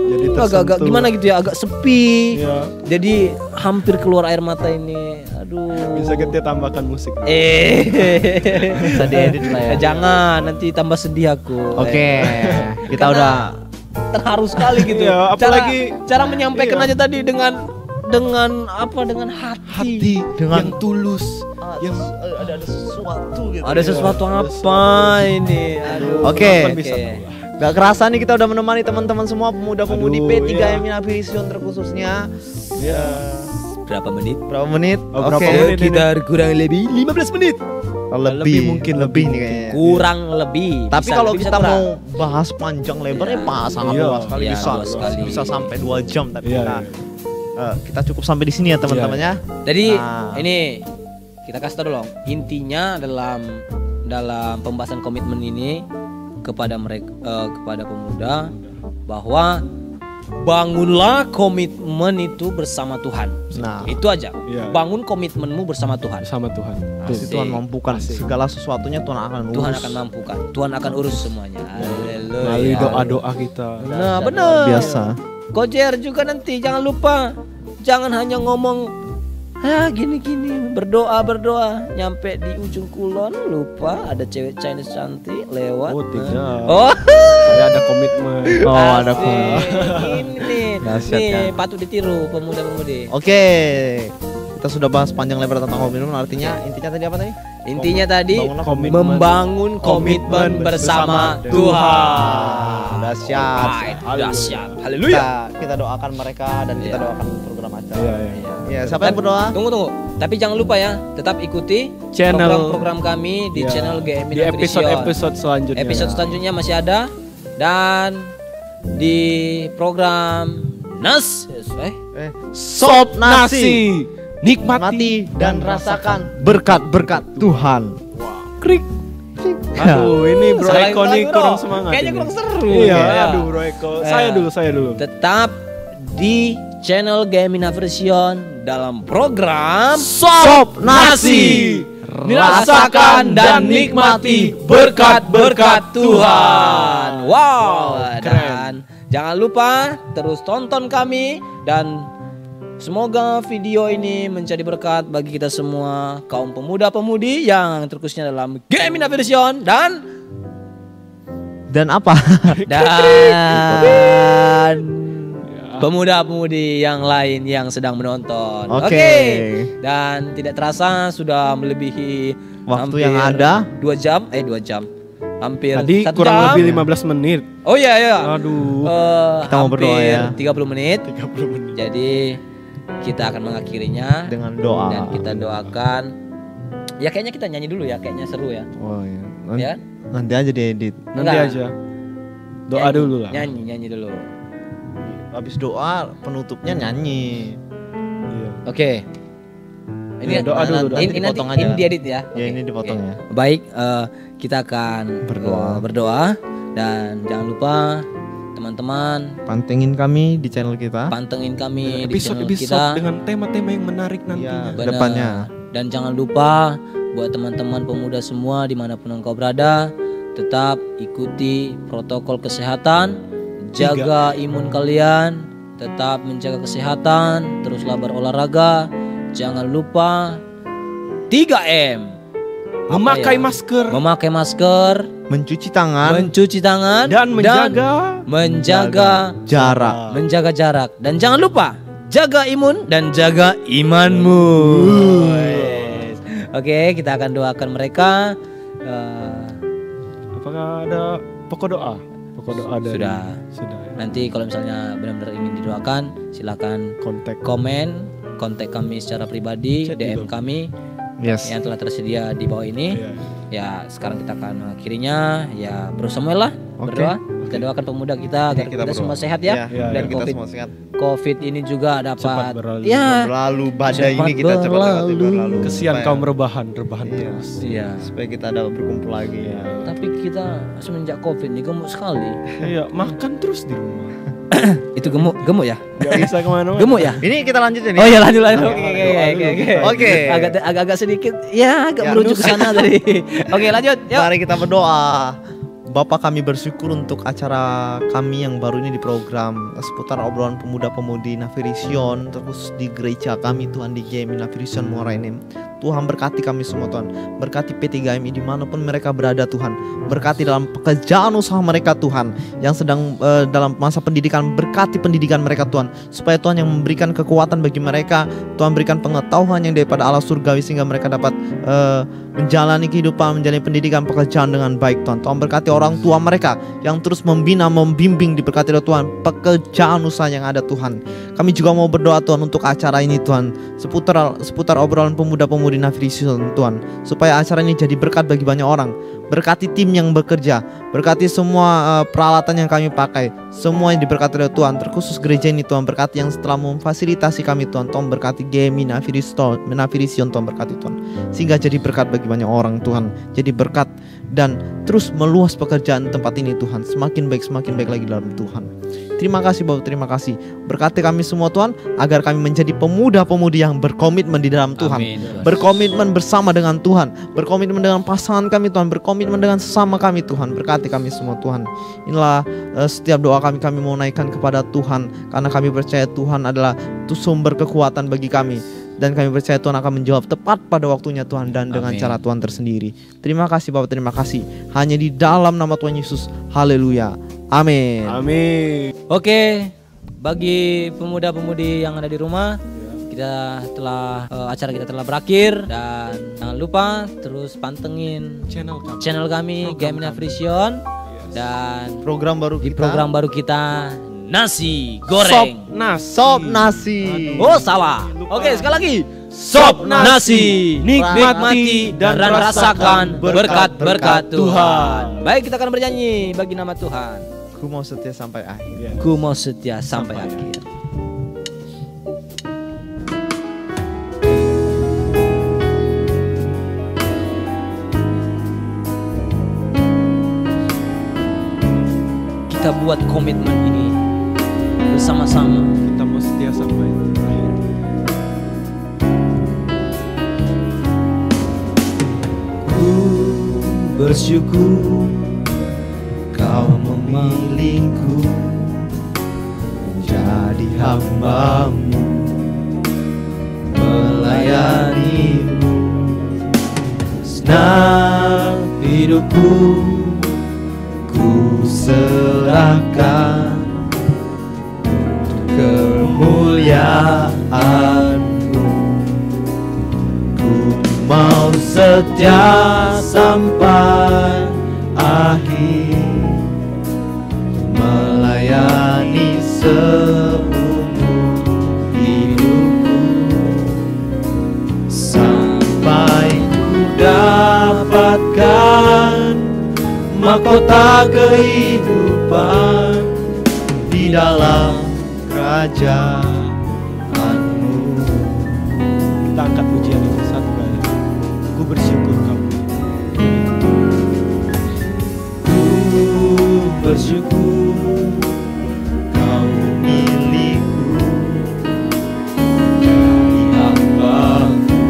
Speaker 3: Jadi
Speaker 1: agak gimana gitu ya, agak sepi.
Speaker 3: Iya.
Speaker 1: Jadi hampir keluar air mata ini. Aduh.
Speaker 3: Bisa kita tambahkan musik.
Speaker 2: Bisa diedit lah ya.
Speaker 1: Jangan, nanti tambah sedih aku.
Speaker 2: Oke, kita
Speaker 1: Karena
Speaker 2: udah
Speaker 1: terharu sekali gitu.
Speaker 3: Iya, apalagi-
Speaker 1: cara menyampaikan
Speaker 3: iya.
Speaker 1: aja tadi dengan apa, dengan hati.
Speaker 3: Yang tulus.
Speaker 2: yang ada sesuatu gitu.
Speaker 1: Ada sesuatu
Speaker 3: Iya,
Speaker 1: apa ini? Aduh.
Speaker 2: Oke.
Speaker 3: Bisa.
Speaker 2: Gak kerasa nih kita udah menemani teman-teman semua pemuda-pemudi
Speaker 3: Aduh,
Speaker 2: P3M
Speaker 3: iya.
Speaker 2: Vision terkhususnya.
Speaker 3: Ya.
Speaker 1: Berapa menit?
Speaker 2: Berapa menit?
Speaker 3: Oh, berapa
Speaker 2: Oke.
Speaker 3: menit?
Speaker 1: Sekitar kurang lebih 15 menit.
Speaker 2: Lebih
Speaker 3: mungkin
Speaker 2: lebih nih kayaknya.
Speaker 1: Kurang lebih.
Speaker 2: Tapi
Speaker 1: Bisa
Speaker 2: kalau
Speaker 1: lebih, bisa
Speaker 2: kita
Speaker 1: kurang.
Speaker 2: mau bahas panjang lebar ya pas sangat
Speaker 3: Iya.
Speaker 2: luas sekali
Speaker 1: Iya,
Speaker 2: bisa
Speaker 1: luas sekali.
Speaker 2: bisa sampai 2 jam tapi
Speaker 3: Iya,
Speaker 2: kita
Speaker 3: iya.
Speaker 2: kita cukup sampai di sini ya teman-teman ya.
Speaker 1: Jadi
Speaker 2: Nah.
Speaker 1: ini kita kasih tahu dulu. Intinya dalam pembahasan komitmen ini kepada mereka, kepada pemuda, bahwa bangunlah komitmen itu bersama Tuhan.
Speaker 2: Nah,
Speaker 1: Itu aja.
Speaker 3: Iya.
Speaker 1: Bangun komitmenmu bersama Tuhan.
Speaker 3: Sama Tuhan.
Speaker 2: pasti
Speaker 1: Asik.
Speaker 2: Tuhan mampukan
Speaker 3: Asik.
Speaker 2: segala sesuatunya Tuhan akan urus.
Speaker 1: Tuhan akan mampukan. Tuhan akan urus semuanya. Haleluya.
Speaker 3: Melalui doa-doa kita.
Speaker 1: Nah, benar.
Speaker 2: Biasa.
Speaker 1: Kojer juga nanti jangan lupa, jangan hanya ngomong gini-gini, berdoa nyampe di ujung kulon lupa ada cewek Chinese cantik lewat.
Speaker 3: Oh, tidak.
Speaker 1: Oh,
Speaker 3: Saya ada komitmen.
Speaker 2: Oh, ada
Speaker 1: asik. Ini nih,
Speaker 2: Dahsyat,
Speaker 1: nih
Speaker 2: kan?
Speaker 1: patut ditiru pemuda-pemudi.
Speaker 2: Oke. Kita sudah bahas panjang lebar tentang komitmen, artinya intinya tadi apa tadi?
Speaker 1: Intinya tadi
Speaker 2: Bangunlah
Speaker 3: komitmen.
Speaker 1: membangun komitmen bersama Tuhan.
Speaker 2: Dahsyat.
Speaker 1: Right, dahsyat. Haleluya.
Speaker 2: Kita doakan mereka dan kita
Speaker 1: Iya.
Speaker 2: doakan program acara.
Speaker 3: Iya, iya.
Speaker 2: Ya, siapa yang berdoa?
Speaker 1: Tunggu. Tapi jangan lupa ya, tetap ikuti
Speaker 3: Channel-
Speaker 1: program kami di
Speaker 3: Iya.
Speaker 1: channel GMI
Speaker 3: Di episode-episode selanjutnya.
Speaker 1: Episode selanjutnya masih ada, dan di program
Speaker 2: Sop nasi.
Speaker 3: Nikmati
Speaker 2: Mati dan rasakan berkat-berkat Tuhan.
Speaker 3: Krik. Aduh, ini Bro
Speaker 1: Salah
Speaker 3: Eko
Speaker 1: lagu
Speaker 3: nih
Speaker 1: dong.
Speaker 3: kurang semangat.
Speaker 1: Kayaknya
Speaker 3: ini.
Speaker 1: kurang seru.
Speaker 3: Iya,
Speaker 1: Ya.
Speaker 3: aduh Bro Eko.
Speaker 1: Ya.
Speaker 3: Saya dulu.
Speaker 1: Tetap di channel Gemina Version dalam program
Speaker 2: Sop nasi.
Speaker 1: Rasakan dan nikmati berkat-berkat Tuhan. Wow,
Speaker 3: keren.
Speaker 1: dan jangan lupa terus tonton kami, dan semoga video ini menjadi berkat bagi kita semua kaum pemuda-pemudi yang terkhususnya dalam Gemina Version dan
Speaker 2: apa?
Speaker 1: pemuda-pemudi yang lain yang sedang menonton.
Speaker 2: Oke.
Speaker 1: Dan tidak terasa sudah melebihi
Speaker 2: Waktu yang ada
Speaker 1: 2 jam. 2 jam. Hampir
Speaker 3: Tadi
Speaker 1: 1
Speaker 3: kurang
Speaker 1: jam.
Speaker 3: lebih 15 menit.
Speaker 1: Oh iya.
Speaker 3: Aduh.
Speaker 2: Kita mau berdoa ya.
Speaker 1: 30 menit.
Speaker 3: 30 menit.
Speaker 1: Jadi kita akan mengakhirinya
Speaker 2: dengan doa.
Speaker 1: dan kita doakan. Ya kayaknya kita nyanyi dulu ya, kayaknya seru ya.
Speaker 2: Oh iya.
Speaker 1: Ya.
Speaker 2: Nanti aja diedit.
Speaker 3: Nanti
Speaker 1: Enggak.
Speaker 3: aja. Doa dulu lah.
Speaker 1: Nyanyi dulu.
Speaker 2: Habis doa penutupnya nyanyi.
Speaker 3: Iya.
Speaker 1: Oke. Ini
Speaker 3: Ya, doa dulu, doa.
Speaker 1: Ini
Speaker 2: Nanti
Speaker 1: nanti
Speaker 2: dipotong aja.
Speaker 1: ini diedit ya.
Speaker 2: Ya,
Speaker 1: Oke,
Speaker 2: ini dipotong
Speaker 1: oke.
Speaker 2: ya.
Speaker 1: Baik, kita akan
Speaker 2: Berdoa.
Speaker 1: berdoa, dan jangan lupa teman-teman
Speaker 2: Pantengin kami di channel kita.
Speaker 1: pantengin kami di channel
Speaker 3: Episode-episode
Speaker 1: kita.
Speaker 3: dengan tema-tema yang menarik nantinya.
Speaker 1: Benar.
Speaker 2: depannya.
Speaker 1: Dan jangan lupa buat teman-teman pemuda semua dimanapun engkau berada, tetap ikuti protokol kesehatan, jaga imun kalian, tetap menjaga kesehatan, teruslah berolahraga, jangan lupa 3M.
Speaker 3: Memakai
Speaker 1: Apa ya?
Speaker 3: masker
Speaker 1: Memakai masker,
Speaker 2: Mencuci tangan.
Speaker 1: mencuci tangan,
Speaker 3: dan menjaga
Speaker 2: jarak.
Speaker 1: menjaga jarak, dan jangan lupa jaga imun dan jaga imanmu. Yes. Oke, kita akan doakan mereka.
Speaker 3: apakah ada pokok doa? Pokok doa dari
Speaker 1: Sudah.
Speaker 3: Sudah. Ya.
Speaker 1: Nanti kalau misalnya benar-benar ingin didoakan, silakan
Speaker 3: Kontak.
Speaker 1: kontak kami secara pribadi,
Speaker 3: Chat
Speaker 1: DM
Speaker 3: juga.
Speaker 1: kami
Speaker 2: Yes.
Speaker 1: yang telah tersedia di bawah ini.
Speaker 3: Iya.
Speaker 1: Ya, sekarang kita akan mengakhirinya. Ya, Bro Samuel lah
Speaker 2: Oke.
Speaker 1: berdoa. Kita doakan pemuda kita agar kita,
Speaker 2: berdoa.
Speaker 1: semua sehat ya.
Speaker 3: Ya,
Speaker 1: Dan
Speaker 2: biar kita
Speaker 1: COVID
Speaker 2: semua sehat.
Speaker 1: COVID ini juga
Speaker 3: Cepat
Speaker 1: dapat
Speaker 3: berlalu.
Speaker 1: ya.
Speaker 2: Berlalu badai
Speaker 1: Cepat
Speaker 2: ini kita cepat
Speaker 1: berlalu.
Speaker 2: berlalu.
Speaker 3: Kesian
Speaker 2: Supaya-
Speaker 3: kaum rebahan
Speaker 2: Iya.
Speaker 3: terus.
Speaker 1: Iya.
Speaker 2: Supaya kita ada berkumpul lagi ya.
Speaker 1: Tapi kita semenjak COVID ini gemuk sekali.
Speaker 3: Iya, makan terus di rumah.
Speaker 1: Itu gemuk ya?
Speaker 3: Gak bisa kemana-mana.
Speaker 1: Gemuk ya?
Speaker 2: Ini kita lanjut ya nih.
Speaker 1: Oh ya, lanjut.
Speaker 3: Doa
Speaker 1: Oke.
Speaker 3: dulu.
Speaker 2: Oke.
Speaker 1: Agak sedikit ya, agak
Speaker 2: Ya,
Speaker 1: merujuk ke sana tadi. Oke, lanjut. Yuk.
Speaker 2: Mari kita berdoa. Bapak, kami bersyukur untuk acara kami yang baru ini di program seputar obrolan pemuda-pemudi Navirision, terus di gereja kami Tuhan di GMI Navirision Muara Enim. Tuhan berkati kami semua Tuhan, berkati P3MI dimanapun mereka berada Tuhan, berkati dalam pekerjaan usaha mereka Tuhan, yang sedang dalam masa pendidikan, berkati pendidikan mereka Tuhan, supaya Tuhan yang memberikan kekuatan bagi mereka, Tuhan berikan pengetahuan yang daripada Allah surgawi sehingga mereka dapat menjalani kehidupan, menjalani pendidikan pekerjaan dengan baik Tuhan. Tuhan berkati orang tua mereka yang terus membina, membimbing, diberkati oleh Tuhan pekerjaan usaha yang ada Tuhan. Kami juga mau berdoa Tuhan untuk acara ini Tuhan, seputar obrolan pemuda-pemudi Navirision Tuhan, supaya acara ini jadi berkat bagi banyak orang. Berkati tim yang bekerja, berkati semua peralatan yang kami pakai, semua yang diberkati oleh Tuhan, terkhusus gereja ini Tuhan. Berkati yang setelah memfasilitasi kami Tuhan. Tuhan berkati GMI Navirision Tuhan, berkati Tuhan, sehingga jadi berkat bagi banyak orang Tuhan, jadi berkat dan terus meluas pekerjaan tempat ini Tuhan, semakin baik lagi dalam Tuhan. Terima kasih Bapak, terima kasih. Berkati kami semua Tuhan, agar kami menjadi pemuda-pemudi yang berkomitmen di dalam Tuhan.
Speaker 1: Amin.
Speaker 2: Berkomitmen bersama dengan Tuhan, berkomitmen dengan pasangan kami Tuhan, berkomitmen dengan sesama kami Tuhan. Berkati kami semua Tuhan. Inilah setiap doa kami mau naikkan kepada Tuhan, karena kami percaya Tuhan adalah sumber kekuatan bagi kami. Dan kami percaya Tuhan akan menjawab tepat pada waktunya Tuhan, dan dengan cara Tuhan tersendiri. Terima kasih Bapak, terima kasih. Hanya di dalam nama Tuhan Yesus. Haleluya. Amin.
Speaker 3: Amin.
Speaker 1: Oke, bagi pemuda-pemudi yang ada di rumah, kita telah acara kita telah berakhir, dan jangan lupa terus pantengin channel kami GMI Navirision, dan
Speaker 2: Program baru
Speaker 1: di
Speaker 2: kita,
Speaker 1: program baru kita nasi goreng.
Speaker 2: Sop nasi.
Speaker 1: Oh salah. Oke, sekali lagi. Sop nasi, nikmati dan rasakan berkat-berkat Tuhan. Baik, kita akan bernyanyi bagi nama Tuhan.
Speaker 2: Ku mau setia sampai akhir.
Speaker 1: Ku mau setia sampai akhir. Kita buat komitmen ini bersama-sama.
Speaker 3: Kita mau setia sampai akhir.
Speaker 1: Ku bersyukur Kau memilihku menjadi hamba-Mu, melayani-Mu. Senang hidupku ku serahkan untuk kemuliaan-Mu. Ku mau setia sampai akhir, melayani seumur hidupku, sampai ku dapatkan mahkota kehidupan di dalam kerajaan-Mu.
Speaker 3: Kita angkat pujian itu satu kali. Ku bersyukur Kau.
Speaker 1: Bersyukur Kau milikku, jadi hamba-Mu,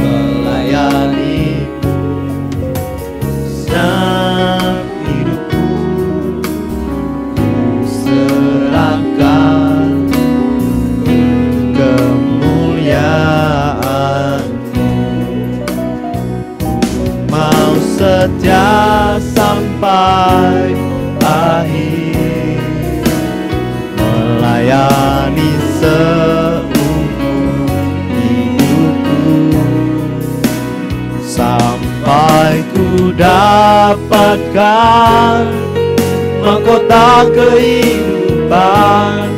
Speaker 1: melayani-Mu. Senang hidupku ku serahkan kemuliaan-Mu. Mau setia sampai akhir, melayani seumur hidupku, sampai ku dapatkan mahkota kehidupan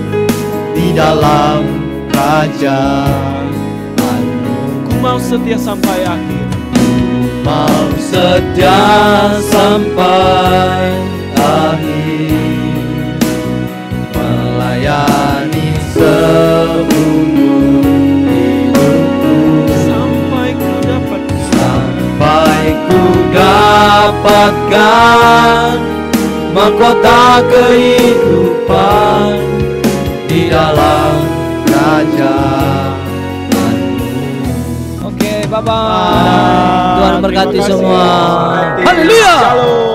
Speaker 1: di dalam kerajaan-Mu.
Speaker 3: Ku mau setia sampai akhir.
Speaker 1: Mau setia sampai akhir, melayani seumur hidupku, sampai ku dapatkan mahkota kehidupan di dalam kerajaan-Mu. Oke, bye-bye. Tuhan berkati semua. Haleluya.
Speaker 3: Shalom.